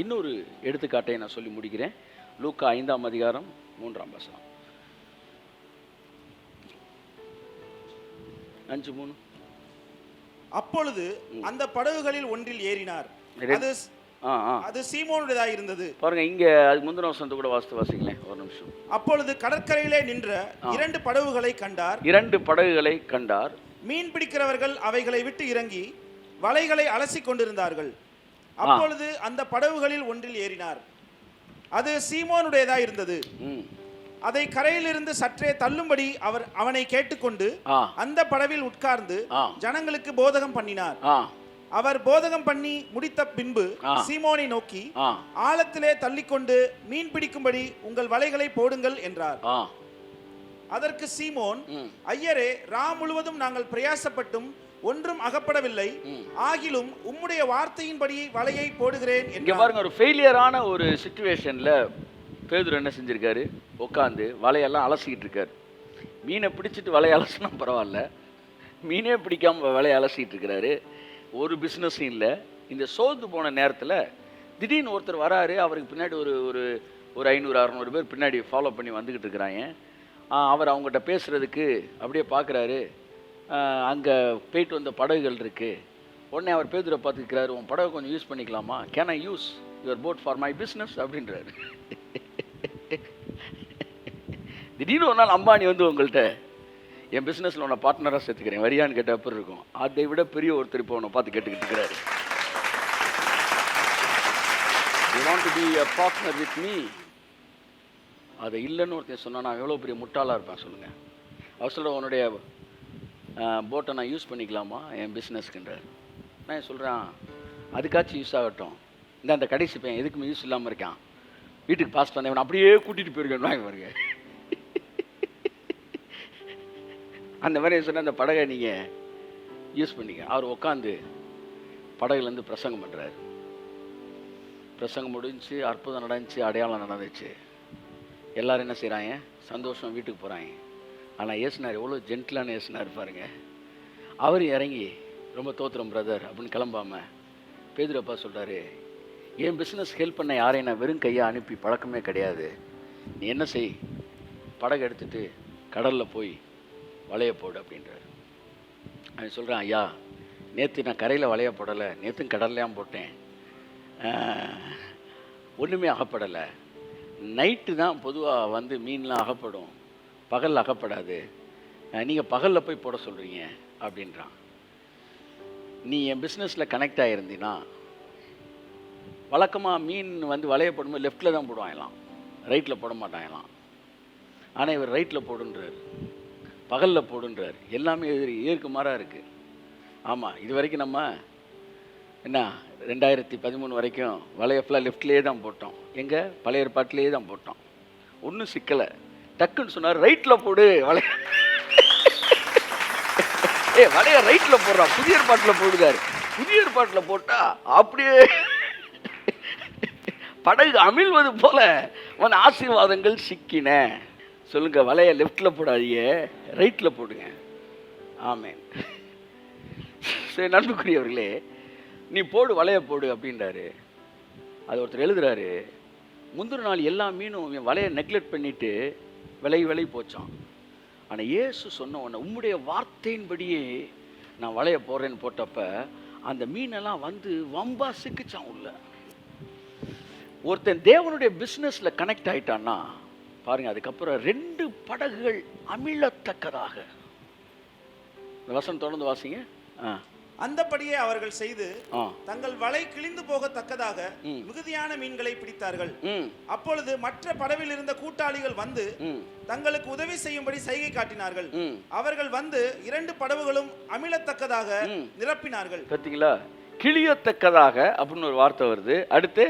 இன்னொரு எடுத்துக்காட்டை நான் சொல்லி முடிக்கிறேன். லூக்கா 5ஆம் அதிகாரம் 3ஆம் வசனம். 5:3. அப்பொழுது அந்த படகுகளில் ஒன்றில் ஏறினார். அது சீமோனுடையதாக இருந்தது. பாருங்க, இங்க அது முந்தின வசனத்தை கூட வாசிங்களேன் ஒரு நிமிஷம். அப்பொழுது கடற்கரையிலே நின்ற 2 படகுகளை கண்டார். 2 படகுகளை கண்டார். மீன் பிடிக்கிறவர்கள் அவைகளை விட்டு இறங்கி வலைகளை அலசி கொண்டிருந்தார்கள். அப்பொழுது அந்த படகுகளில் ஒன்றில் ஏறினார். அது சீமோனுடையதாக இருந்தது. அதை கரையிலிருந்து சற்றே தள்ளும்படி அவனை கேட்டுக்கொண்டு அந்த படவில் உட்கார்ந்து ஜனங்களுக்கு போதகம் பண்ணினார். அவர் போதகம் பண்ணி முடித்த பின்பு சீமோனை நோக்கி, ஆழத்திலே தள்ளிக்கொண்டு மீன் பிடிக்கும்படி உங்கள் வலைகளை போடுங்கள் என்றார். அதற்கு சீமோன், ஐயரே, ரா முழுவதும் நாங்கள் பிரயாசப்பட்டும் ஒன்றும் அகப்படவில்லை, ஆகிலும் உம்முடைய வார்த்தையின்படி வலையை போடுகிறேன் என்றார். பாருங்க, ஒரு ஃபெயிலியரான ஒரு சிச்சுவேஷன்ல பேதுரு என்ன செஞ்சிருக்காரு? உட்காந்து வலையெல்லாம் அலசிக்கிட்டு இருக்காரு. மீனை பிடிச்சிட்டு வலையை அலசினா பரவாயில்ல, மீனே பிடிக்காம வலையை அலசிக்கிட்டு இருக்கிறாரு. ஒரு பிஸ்னஸும் இல்லை. இந்த சோர்ந்து போன நேரத்தில் திடீர்னு ஒருத்தர் வராரு. அவருக்கு பின்னாடி ஒரு ஒரு ஒரு 500-600 பேர் பின்னாடி ஃபாலோ பண்ணி வந்துக்கிட்டு இருக்கிறாங்க. அவர் அவங்ககிட்ட பேசுகிறதுக்கு அப்படியே பார்க்குறாரு. அங்கே போயிட்டு வந்த படகுகள் இருக்குது. உடனே அவர் பேதுரை பார்த்துக்கிறாரு, உன் படகு கொஞ்சம் யூஸ் பண்ணிக்கலாமா? Can I use your boat for my business அப்படின்றாரு. திடீர்னு ஒரு நாள் அம்பானி வந்து உங்கள்கிட்ட, என் பிஸ்னஸில் உன்னை பார்ட்னராக சேர்த்துக்கிறேன் வரியான்னு கேட்ட அப்புறம் இருக்கும். அதை விட பெரிய ஒருத்தர் இப்போ உன்னை பார்த்து கேட்டுக்கிட்டு இருக்கிறாரு. You want to be a partner with me. அதை இல்லைன்னு ஒருத்தர் சொன்னால் நான் எவ்வளோ பெரிய முட்டாளாக இருப்பேன் சொல்லுங்கள். அவர் சொல்கிற, உன்னுடைய போட்டை நான் யூஸ் பண்ணிக்கலாமா என் பிஸ்னஸ்க்குன்றார். நான் சொல்கிறேன், அதுக்காச்சும் யூஸ் ஆகட்டும். அந்த கடைசி பையன் எதுக்குமே யூஸ் இல்லாமல் இருக்கான், வீட்டுக்கு பாஸ் பண்ண அப்படியே கூட்டிகிட்டு போயிருக்கேன் வாங்க பாருங்க. அந்த மாதிரி சொன்ன அந்த படகை நீங்கள் யூஸ் பண்ணிக்க. அவர் உட்காந்து படகுலேருந்து பிரசங்கம் பண்ணுறாரு. பிரசங்கம் முடிஞ்சு, அற்புதம் நடந்துச்சு, அடையாளம் நடந்துச்சு. எல்லோரும் என்ன செய்கிறாங்க? சந்தோஷம், வீட்டுக்கு போகிறாங்க. ஆனால் ஏசுனார் எவ்வளோ ஜென்டிலான ஏசுனார் பாருங்க. அவர் இறங்கி, ரொம்ப தோத்துறோம் பிரதர் அப்படின்னு கிளம்பாம பேதுரப்பா சொல்கிறாரு, என் பிஸ்னஸ் ஹெல்ப் பண்ண யாரையும் நான் வெறும் கையை அனுப்பி பழக்கமே கிடையாது. நீ என்ன செய், படகு எடுத்துகிட்டு கடலில் போய் வலைய போடு அப்படின்றார். அவன் சொல்கிறான், ஐயா, நேற்று நான் கரையில் வலைய போடலை, நேற்றும் கடல்லையாம் போட்டேன், ஒன்றுமே அகப்படலை. நைட்டு தான் பொதுவாக வந்து மீன்லாம் அகப்படும், பகலில் அகப்படாது. நீங்கள் பகலில் போய் போட சொல்கிறீங்க அப்படின்றான். நீ என் பிஸ்னஸில் கனெக்ட் ஆகிருந்தீன்னா, வழக்கமாக மீன் வந்து வலைய போடும்போது லெஃப்டில் தான் போடுவாங்களாம், ரைட்டில் போட மாட்டாங்களாம். ஆனால் இவர் ரைட்டில் போடுன்றார், பகலில் போடுன்றார். எல்லாமே ஏற்கு மாறாக இருக்குது. ஆமாம், இது வரைக்கும் நம்ம என்ன 2013 வரைக்கும் வலைய ஃபுல்லாக லெஃப்ட்லேயே தான் போட்டோம். எங்கே? பழைய ஏற்பாட்டிலேயே தான் போட்டோம். ஒன்றும் சிக்கலை. டக்குன்னு சொன்னார், ரைட்டில் போடு வலைய. வலைய ரைட்டில் போடுறான், புதிய ஏற்பாட்டில் போடுறாரு. புதிய ஏற்பாட்டில் போட்டால் அப்படியே படகு அமிழ்வது போல வந்து ஆசீர்வாதங்கள் சிக்கின. சொல்லுங்க, வலைய லெஃப்டில் போடாதீங்க, ரைட்டில் போடுங்க. ஆமேன். சரி, நண்புக்குரியவர்களே, நீ போடு, வலைய போடு அப்படின்றாரு. அது ஒருத்தர் எழுதுறாரு, முந்தின நாள் எல்லா மீனும் வலையை நெக்லெக்ட் பண்ணிட்டு விலை போச்சான். ஆனால் இயேசு சொன்ன உடனே, உம்முடைய வார்த்தையின்படியே நான் வலைய போடுறேன்னு போட்டப்ப அந்த மீனெல்லாம் வந்து வம்பா சிக்கிச்சான் உள்ள. ஒருத்தன் தேவனுடைய பிசினஸ்ல கனெக்ட் ஆயிட்டான்னா பாருங்க, அதுக்கப்புறம் 2 படகுகள் அமிழத்தக்கதாக. வசனம் தொடர்ந்து வாசிங்க. அந்தபடியே அவர்கள் செய்து தங்கள் வலை கிழிந்து போகத்தக்கதாக மிகுதியான மீன்களை பிடித்தார்கள். அப்பொழுது மற்ற படவில் இருந்த கூட்டாளிகள் வந்து தங்களுக்கு உதவி செய்யும்படி சைகை காட்டினார்கள். அவர்கள் வந்து 2 படவுகளும் அமிழத்தக்கதாக நிரப்பினார்கள். பார்த்தீங்களா? கிழியத்தக்கதாக அப்படின்னு ஒரு வார்த்தை வருது. அடுத்து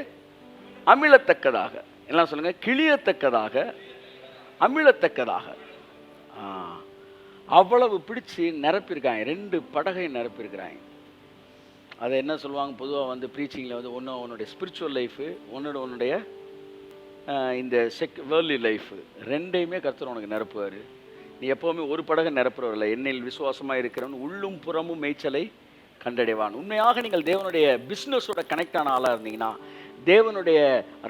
அமிழத்தக்கதாக. எல்லாம் சொல்லுங்க. கிழியத்தக்கதாக, அமிழத்தக்கதாக. அவ்வளவு பிடிச்சி நிரப்பியிருக்காங்க. 2 படகை நிரப்பியிருக்கிறாங்க. அதை என்ன சொல்லுவாங்க பொதுவாக வந்து ப்ரீச்சிங்கில் வந்து ஒன்று உன்னுடைய ஸ்பிரிச்சுவல் லைஃபு, உன்னுடைய இந்த வேர்ல்ட்லி லைஃபு, 2யுமே கர்த்தர் உனக்கு நிரப்புவார். நீ எப்போவுமே ஒரு படகை நிரப்புறவில்லை. என்னில் விசுவாசமாக இருக்கிறவன் உள்ளும் புறமும் மேய்ச்சலை கண்டடைவான். உண்மையாக நீங்கள் தேவனுடைய பிஸ்னஸோட கனெக்ட் ஆன ஆளாக இருந்தீங்கன்னா, தேவனுடைய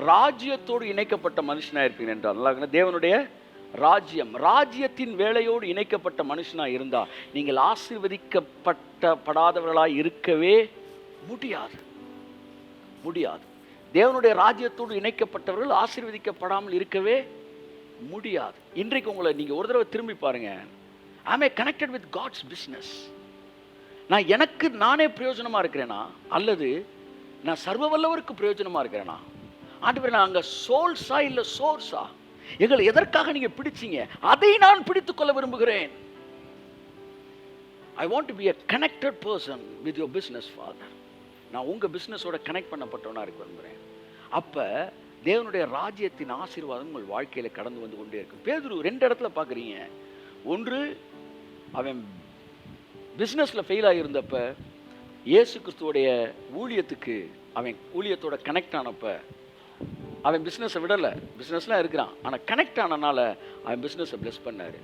ராஜ்யத்தோடு இணைக்கப்பட்ட மனுஷனாக இருப்பீங்க என்றால் நல்லா. தேவனுடைய ராஜ்யத்தின் வேலையோடு இணைக்கப்பட்ட மனுஷனாக இருந்தால் நீங்கள் ஆசீர்வதிக்கப்படாதவர்களாக இருக்கவே முடியாது. தேவனுடைய ராஜ்யத்தோடு இணைக்கப்பட்டவர்கள் ஆசீர்வதிக்கப்படாமல் இருக்கவே முடியாது. இன்றைக்கு உங்களை நீங்கள் ஒரு தடவை திரும்பி பாருங்க. ஐ அம் கனெக்டட் வித் காட்ஸ் பிஸ்னஸ். நான் எனக்கு நானே பிரயோஜனமாக இருக்கிறேனா, அல்லது நான் சர்வ வல்லவருக்கு பிரயோஜனமாக இருக்கிறேனா? ஆண்டவரே, நான் அங்கே சோல்ஸா இல்லை சோர்ஸா? எங்களை எதற்காக நீங்க பிடிச்சீங்க, அதை நான் பிடித்துக் கொள்ள விரும்புகிறேன். I want to be a connected person with your business, Father. நான் உங்க பிசினஸோட கனெக்ட் பண்ணப்பட்டவனா இருக்க விரும்புகிறேன். அப்ப தேவனுடைய ராஜ்யத்தின் ஆசீர்வாதம் உங்கள் வாழ்க்கையில கடந்து வந்து கொண்டே இருக்கும். பேதுரு 2 இடத்துல பார்க்குறீங்க. ஒன்று, அவன் பிஸ்னஸ்ல ஃபெயில் ஆகியிருந்தப்ப இயேசு கிறிஸ்துவோடைய ஊழியத்துக்கு அவன் ஊழியத்தோட கனெக்ட் ஆனப்ப அவன் பிஸ்னஸை விடலை. பிஸ்னஸ்லாம் இருக்கிறான், ஆனால் கனெக்ட் ஆனனால அவன் பிஸ்னஸை பிளஸ் பண்ணார்.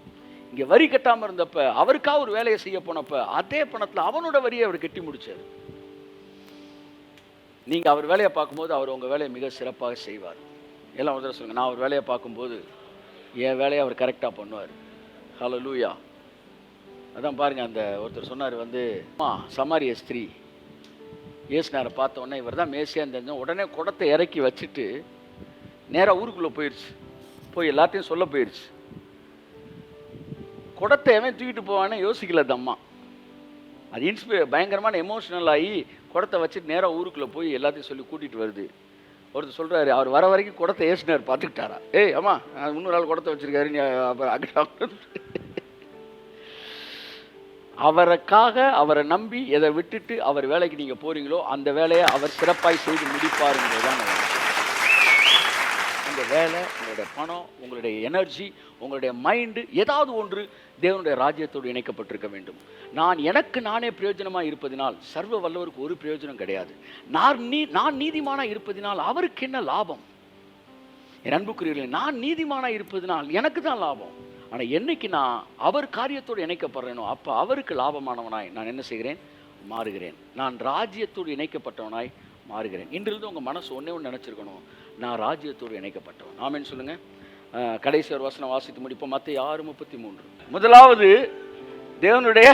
இங்கே வரி கட்டாமல் இருந்தப்ப அவருக்காக ஒரு வேலையை செய்ய போனப்ப அதே பணத்தில் அவனோட வரியை அவர் கட்டி முடிச்சார். நீங்கள் அவர் வேலையை பார்க்கும்போது அவர் உங்கள் வேலையை மிக சிறப்பாக செய்வார். எல்லாம் ஒரு தடவை சொல்லுங்கள், நான் அவர் வேலையை பார்க்கும்போது என் வேலையை அவர் கரெக்டாக பண்ணுவார். ஹல்லேலூயா. அதான் பாருங்கள், அந்த ஒருத்தர் சொன்னார் வந்து, சமாரிய ஸ்திரீ இயேசுநாதரை பார்த்த உடனே இவர் தான் மேசியான்னு தெரிஞ்சோம். உடனே குடத்தை இறக்கி வச்சுட்டு நேராக ஊருக்குள்ளே போயிடுச்சு. போய் எல்லாத்தையும் சொல்ல போயிடுச்சு. குடத்தை எவன் தூக்கிட்டு போவானே யோசிக்கல அந்த அம்மா. அது பயங்கரமான எமோஷனல் ஆகி குடத்தை வச்சுட்டு நேராக ஊருக்குள்ளே போய் எல்லாத்தையும் சொல்லி கூட்டிகிட்டு வருது. ஒருத்தர் சொல்கிறாரு, அவர் வர வரைக்கும் குடத்தை ஏசுனார் பார்த்துக்கிட்டாரா? ஏய் அம்மா, 300 நாள் குடத்தை வச்சுருக்காரு. நீ அவருக்காக அவரை நம்பி எதை விட்டுட்டு அவர் வேலைக்கு நீங்கள் போகிறீங்களோ அந்த வேலையை அவர் சிறப்பாய் செய்து முடிப்பாருங்கிறதுதான். உங்கள் வேலை, உங்களுடைய பணம், உங்களுடைய எனர்ஜி, உங்களுடைய மைண்டு, ஏதாவது ஒன்று தேவனுடைய ராஜ்யத்தோடு இணைக்கப்பட்டிருக்க வேண்டும். எனக்கு நானே பிரயோஜனமாக இருப்பதினால் சர்வ வல்லவருக்கு ஒரு பிரயோஜனம் கிடையாது. நான் நீதிமானாக இருப்பதினால் அவருக்கு என்ன லாபம்? என் அன்புக்குரியவர்களே, நான் நீதிமானாக இருப்பதினால் எனக்கு தான் லாபம். ஆனால் என்னைக்கு நான் அவர் காரியத்தோடு இணைக்கப்படுறேனோ அப்போ அவருக்கு லாபமானவனாய் நான் என்ன செய்கிறேன்? மாறுகிறேன். நான் ராஜ்யத்தோடு இணைக்கப்பட்டவனாய் மாறுகிறேன். இன்றிலிருந்து உங்கள் மனசு ஒன்றே ஒன்று நினச்சிருக்கணும், நான் ராஜ்யத்தோடு இணைக்கப்பட்டவன். ஆமென் சொல்லுங்கள். கடைசி ஒரு வசனம் வாசித்து முடிப்போம். மத்தேயு 6:33. முதலாவது தேவனுடைய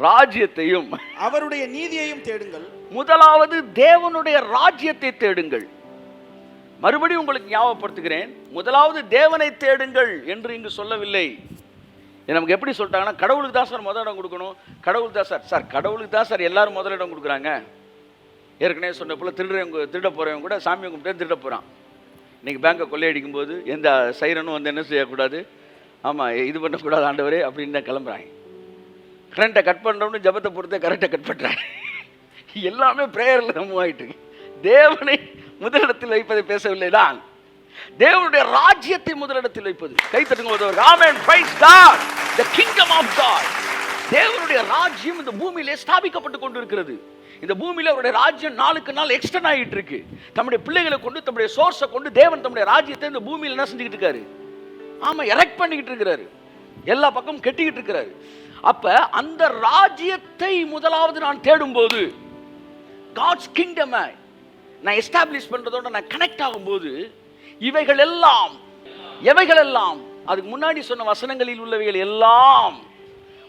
ராஜ்யத்தையும் அவருடைய நீதியையும் தேடுங்கள். முதலாவது தேவனுடைய ராஜ்யத்தை தேடுங்கள். மறுபடியும் உங்களுக்கு ஞாபகப்படுத்துகிறேன், முதலாவது தேவனை தேடுங்கள் என்று இங்கு சொல்லவில்லை. நமக்கு எப்படி சொல்லிட்டாங்கன்னா, கடவுளுக்கு தான் சார் முதலிடம் கொடுக்கணும். கடவுளுக்கு தான் சார் கடவுளுக்கு தான் சார் எல்லாரும் முதலிடம் கொடுக்குறாங்க. ஏற்கனவே சொன்ன போல திருட போகிறவங்க கூட சாமியை கும்பிட்டு திருட போகிறான். இன்றைக்கி பேங்கை கொள்ளையடிக்கும் போது எந்த சைரனும் வந்து என்ன செய்யக்கூடாது, ஆமாம் இது பண்ணக்கூடாது ஆண்டவரே அப்படின்னு தான் கிளம்புறாங்க. கரண்ட்டை கட் பண்ணுறவனு ஜபத்தை பொறுத்தே கரெக்டாக கட் பண்ணுறாங்க. எல்லாமே ப்ரேயரில் மூவ் ஆகிட்டு. தேவனை முதலிடத்தில் வைப்பதை பேசவில்லை நான், தேவனுடைய ராஜ்யத்தை முதலிடத்தில் வைப்பது. கைத்தட்டுங்க. Amen, praise God. The kingdom of God. தேவனுடைய ராஜ்யம் இந்த பூமியிலே ஸ்தாபிக்கப்பட்டு கொண்டிருக்கிறது. இந்த பூமியில அவருடைய ராஜ்யம் நாளுக்கு நாள் எக்ஸ்டெண்ட் ஆகிட்டு இருக்கு. தம்முடைய பிள்ளைகளை கொண்டு, தம்முடைய சோர்ஸை கொண்டு தேவன் தம்முடைய ராஜ்யத்தை இந்த பூமியில என்ன செஞ்சுக்கிட்டு இருக்காரு? ஆமா, எரெக்ட் பண்ணிக்கிட்டு இருக்கிறாரு. எல்லா பக்கமும் கெட்டிக்கிட்டு இருக்கிறாரு. அப்ப அந்த ராஜ்யத்தை முதலாவது நான் தேடும் போது, காட்ஸ் கிங்டம் நான் எஸ்டாப்ளிஷ் பண்றதோட நான் கனெக்ட் ஆகும்போது, இவைகள் எல்லாம் அதுக்கு முன்னாடி சொன்ன வசனங்களில் உள்ளவைகள் எல்லாம்,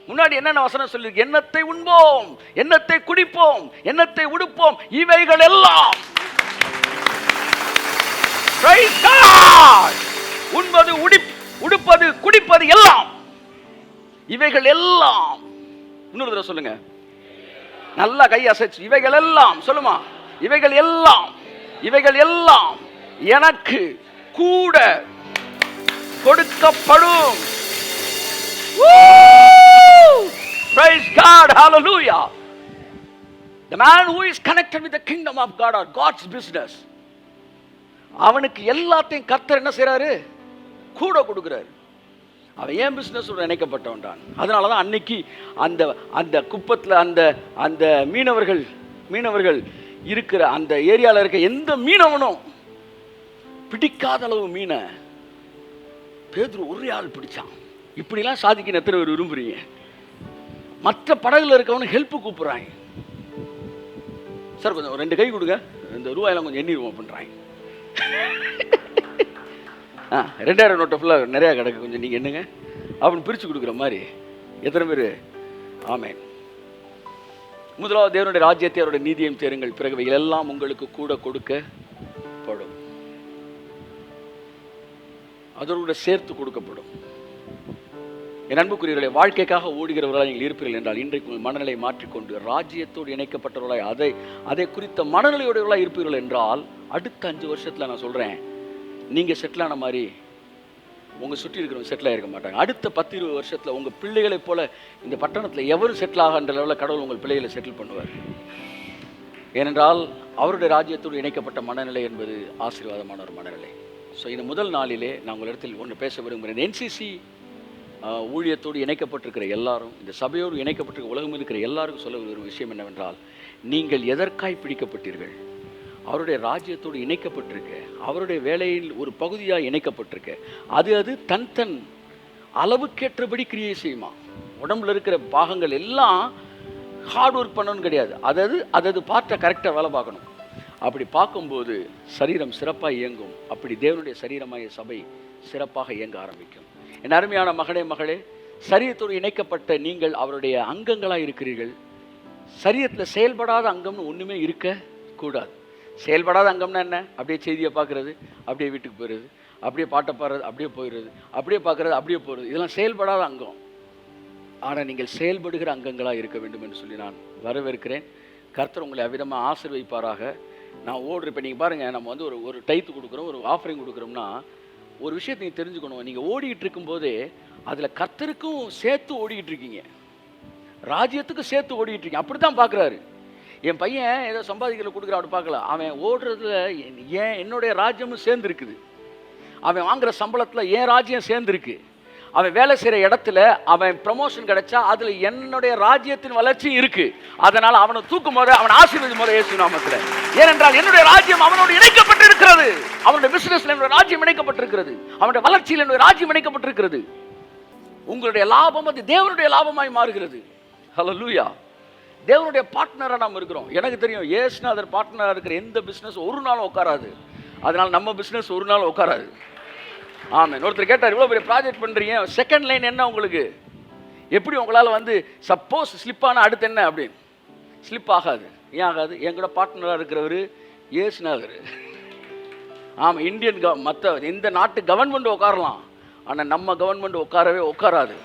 முன்னாடி என்னென்ன வசனம் சொல்லிருக்கு? எண்ணத்தை உண்போம், எண்ணத்தை குடிப்போம், எண்ணத்தை உடுப்போம், இவைகள் எல்லாம் Praise God. உண்பது, உடுப்பது, குடிப்பது எல்லாம், இவைகள் எல்லாம், இன்னொரு தடவை சொல்லுங்க, நல்லா கை அசைச்சு, இவைகள் எல்லாம் சொல்லுமா, இவைகள் எல்லாம், இவைகள் எல்லாம் எனக்கு கூட கொடுக்கப்படும். Praise God. Hallelujah. The man who is connected with the kingdom of God or God's business, அவனுக்கு எல்லாத்தையும் கர்த்தர் என்ன செய்றாரு? கூட கொடுக்கிறார். அவன் ஏன் பிசினஸ் இணைக்கப்பட்டவன் தான். அதனால தான் அன்னைக்கு அந்த அந்த குப்பத்தில் அந்த அந்த மீனவர்கள் இருக்கிற அந்த ஏரியாவில் இருக்க எந்த மீனவனும் பிடிக்காத அளவு மீனை பேதுரு ஒரே ஆள் பிடிச்சான். இப்படிலாம் சாதிக்க எத்தனை பேர் விரும்புறீங்க? மற்ற படகுல இருக்கவனு ஹெல்ப் கூப்பிடுறாங்க. சார் கொஞ்சம் 2 கை கொடுங்க, இந்த ரூபாயெல்லாம் கொஞ்சம் எண்ணிடுவோம் பண்ணுறாங்க. 2000 நோட்டை ஃபுல்லாக நிறையா கிடக்கு, கொஞ்சம் நீங்கள் என்னங்க அப்படின்னு பிரித்து கொடுக்குற மாதிரி எத்தனை பேர்? ஆமென். முதலாவது தேவனுடைய ராஜ்யத்தை அவருடைய நீதியையும் தேருங்கள், பிறகு எல்லாம் உங்களுக்கு கூட கொடுக்கப்படும். அதோடு சேர்த்து கொடுக்கப்படும். என் அன்புக்குரியவர்களே, வாழ்க்கைக்காக ஓடுகிறவர்களாக நீங்கள் இருப்பீர்கள் என்றால் இன்றைக்கு உங்கள் மனநிலை மாற்றிக்கொண்டு ராஜ்யத்தோடு இணைக்கப்பட்டவர்களாய் அதை குறித்த மனநிலையோடவர்களாக இருப்பீர்கள் என்றால் அடுத்த 5 வருஷத்தில் நான் சொல்கிறேன், நீங்கள் செட்டில் ஆன மாதிரி உங்கள் சுற்றி இருக்கிறவங்க செட்டில் ஆகிருக்க மாட்டாங்க. அடுத்த 10-20 வருஷத்தில் உங்கள் பிள்ளைகளைப் போல இந்த பட்டணத்தில் எவரும் செட்டில் ஆகின்ற லெவலில் கடவுள் உங்கள் பிள்ளைகளை செட்டில் பண்ணுவார். ஏனென்றால் அவருடைய ராஜ்யத்தோடு இணைக்கப்பட்ட மனநிலை என்பது ஆசீர்வாதமான ஒரு மனநிலை. ஸோ இந்த முதல் நாளிலே நான் உங்களிடத்தில் ஒன்று பேச விரும்புகிறேன். இந்த NCC ஊழியத்தோடு இணைக்கப்பட்டிருக்கிற எல்லாரும், இந்த சபையோடு இணைக்கப்பட்டிருக்கிற உலகம் இருக்கிற எல்லாருக்கும் சொல்ல ஒரு விஷயம் என்னவென்றால், நீங்கள் எதற்காய் பிடிக்கப்பட்டீர்கள்? அவருடைய ராஜ்யத்தோடு இணைக்கப்பட்டிருக்க, அவருடைய வேலையில் ஒரு பகுதியாக இணைக்கப்பட்டிருக்க, அது தன் அளவுக்கேற்றபடி கிரியை செய்யுமா. உடம்புல இருக்கிற பாகங்கள் எல்லாம் ஹார்ட் ஒர்க் பண்ணணும்னு கிடையாது, அது பார்ட்ட கரெக்டாக வேலை பார்க்கணும். அப்படி பார்க்கும்போது சரீரம் சிறப்பாக இயங்கும். அப்படி தேவனுடைய சரீரமாகிய சபை சிறப்பாக இயங்க ஆரம்பிக்கும். என் அருமையான மகளே, சரீரத்தோடு இணைக்கப்பட்ட நீங்கள் அவருடைய அங்கங்களாக இருக்கிறீர்கள். சரீரத்தில் செயல்படாத அங்கம்னு ஒன்றுமே இருக்கக்கூடாது. செயல்படாத அங்கம்னா என்ன? அப்படியே செய்தியை பார்க்குறது, அப்படியே வீட்டுக்கு போயிடுறது, அப்படியே பாட்டை பாடுறது, அப்படியே போயிடுறது, அப்படியே பார்க்குறது, அப்படியே போகிறது, இதெல்லாம் செயல்படாத அங்கம். ஆனால் நீங்கள் செயல்படுகிற அங்கங்களாக இருக்க வேண்டும் என்று சொல்லி நான் வரவேற்கிறேன். கர்த்தர் உங்களை அவ்விதமாக ஆசீர்வதிப்பாராக. நான் இப்போ நீங்கள் பாருங்கள், நம்ம வந்து ஒரு டைத்து கொடுக்குறோம், ஒரு ஆஃபரிங் கொடுக்குறோம்னா ஒரு விஷயத்தை நீங்கள் தெரிஞ்சுக்கணும். நீங்கள் ஓடிக்கிட்டு இருக்கும்போதே அதில் கர்த்தருக்கும் சேர்த்து ஓடிக்கிட்டு இருக்கீங்க, ராஜ்யத்துக்கு சேர்த்து ஓடிக்கிட்டு இருக்கீங்க. அப்படி தான் பார்க்குறாரு. என் பையன் ஏதோ சம்பாதிக்கல கொடுக்குறான், அப்படி பார்க்கல. அவன் ஓடுறதுல என்னுடைய ராஜ்யமும் சேர்ந்துருக்குது. அவன் வாங்குகிற சம்பளத்தில் என் ராஜ்யம் சேர்ந்துருக்கு. அவன் வேலை செய்கிற இடத்துல அவன் ப்ரமோஷன் கிடைச்சா அதில் என்னுடைய ராஜ்யத்தின் வளர்ச்சி இருக்குது. அதனால் அவனை தூக்கும் போது, அவன் ஆசீர்வதிக்கும் போது இயேசு நாமத்தில், ஏனென்றால் என்னுடைய ராஜ்யம் அவனோடு இணைக்கப்பட்டிருக்கிறது. அவனுடைய பிசினஸ்ல என்னுடைய ராஜ்யம் இணைக்கப்பட்டிருக்கிறது. அவனுடைய வளர்ச்சியில் என்னுடைய ராஜ்யம் இணைக்கப்பட்டிருக்கிறது. உங்களுடைய லாபம் அது தேவனுடைய லாபமாய் மாறுகிறது. ஹல்லேலூயா. தேவனுடைய பார்ட்னராக நாம் இருக்கிறோம். எனக்கு தெரியும், இயேசுநாதர் பார்ட்னராக இருக்கிற எந்த பிஸ்னஸ் ஒரு நாளும் உட்காராது. அதனால் நம்ம பிஸ்னஸ் ஒரு நாள் உட்காராது. ஆமாம். ஒருத்தர் கேட்டார், இவ்வளோ பெரிய ப்ராஜெக்ட் பண்ணுறீங்க, செகண்ட் லைன் என்ன உங்களுக்கு? எப்படி உங்களால் வந்து சப்போஸ் ஸ்லிப் ஆனால் அடுத்து என்ன அப்படின்னு? ஸ்லிப் ஆகாது. ஏன் ஆகாது? என் கூட பார்ட்னராக இருக்கிறவர் இயேசுநாதர். ஆமாம். இந்தியன் மற்ற இந்த நாட்டு கவர்மெண்ட் உட்காரலாம், ஆனால் நம்ம கவர்மெண்ட் உட்காராது.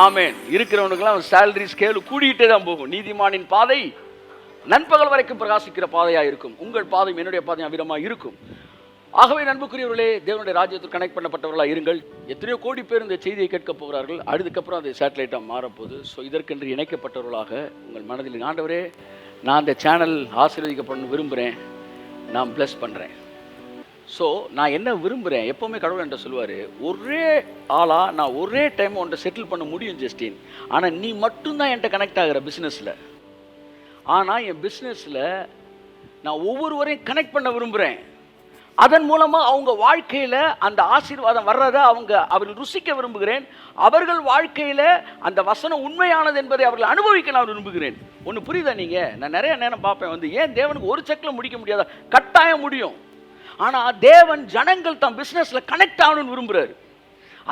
ஆமேன். இருக்கிறவனுக்கெல்லாம் சேலரி ஸ்கேலு கூடிக்கிட்டே தான் போகும். நீதிமானின் பாதை நண்பகல் வரைக்கும் பிரகாசிக்கிற பாதையாக இருக்கும். உங்கள் பாதையும் என்னுடைய பாதையும் அவ்விதமாக இருக்கும். ஆகவே நண்புக்குரியவர்களே, தேவனுடைய ராஜ்யத்தில் கனெக்ட் பண்ணப்பட்டவர்களாக இருங்கள். எத்தனையோ கோடி பேர் இந்த செய்தியை கேட்க போகிறார்கள். அதுக்கப்புறம் அது சேட்டலைட்டாக மாறப்போகுது. ஸோ இதற்கென்று இணைக்கப்பட்டவர்களாக உங்கள் மனதில், ஆண்டவரே நான் அந்த சேனல் ஆசீர்வதிக்கப்படணும்னு விரும்புகிறேன், நான் ப்ளஸ் பண்ணுறேன். ஸோ நான் என்ன விரும்புகிறேன், எப்போவுமே கடவுள் என்கிட்ட சொல்லுவார், ஒரே ஆளாக நான் ஒரே டைம் உன்ட்ட செட்டில் பண்ண முடியும் ஜஸ்டின், ஆனால் நீ மட்டும்தான் என்கிட்ட கனெக்ட் ஆகிற பிஸ்னஸில். ஆனால் என் பிஸ்னஸில் நான் ஒவ்வொருவரையும் கனெக்ட் பண்ண விரும்புகிறேன். அதன் மூலமாக அவங்க வாழ்க்கையில் அந்த ஆசீர்வாதம் வர்றதை அவர்கள் ருசிக்க விரும்புகிறேன். அவர்கள் வாழ்க்கையில் அந்த வசனம் உண்மையானது என்பதை அவர்கள் அனுபவிக்க நான் விரும்புகிறேன். ஒன்று புரியுதா? நீங்கள், நான் நிறைய நேரம் பார்ப்பேன், வந்து ஏன் தேவனுக்கு ஒரு செக்கில் முடிக்க முடியாதா? கட்டாயம் முடியும். ஆனால் தேவன் ஜனங்கள் தம் பிஸ்னஸில் கனெக்ட் ஆகணும்னு விரும்புகிறார்.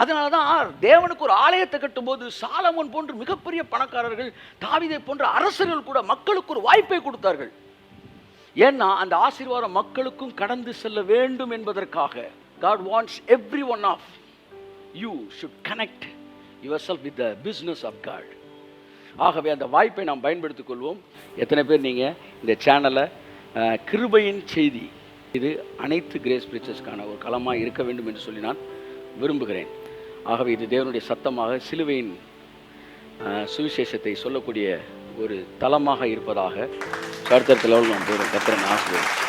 அதனால தான் தேவனுக்கு ஒரு ஆலயத்தை கட்டும்போது சாலமோன் போன்ற மிகப்பெரிய பணக்காரர்கள், தாவீதை போன்ற அரசர்கள் கூட மக்களுக்கு ஒரு வாய்ப்பை கொடுத்தார்கள். ஏன்னா அந்த ஆசீர்வாதம் மக்களுக்கும் கடந்து செல்ல வேண்டும் என்பதற்காக. God wants every one of you should connect yourself with the business of God. ஆகவே அந்த வாய்ப்பை நாம் பயன்படுத்திக் கொள்வோம். எத்தனை பேர் நீங்கள் இந்த சேனலை கிருபையின் செய்தி இது அனைத்து கிரேஸ் பிரீச்சர்ஸ்க்கான ஒரு களமாக இருக்க வேண்டும் என்று சொல்லி நான் விரும்புகிறேன். ஆகவே இது தேவனுடைய சத்தமாக சிலுவையின் சுவிசேஷத்தை சொல்லக்கூடிய ஒரு தளமாக இருப்பதாக கர்த்தர் நாம் கர்த்தரை ஆசீர்வதிக்கிறேன்.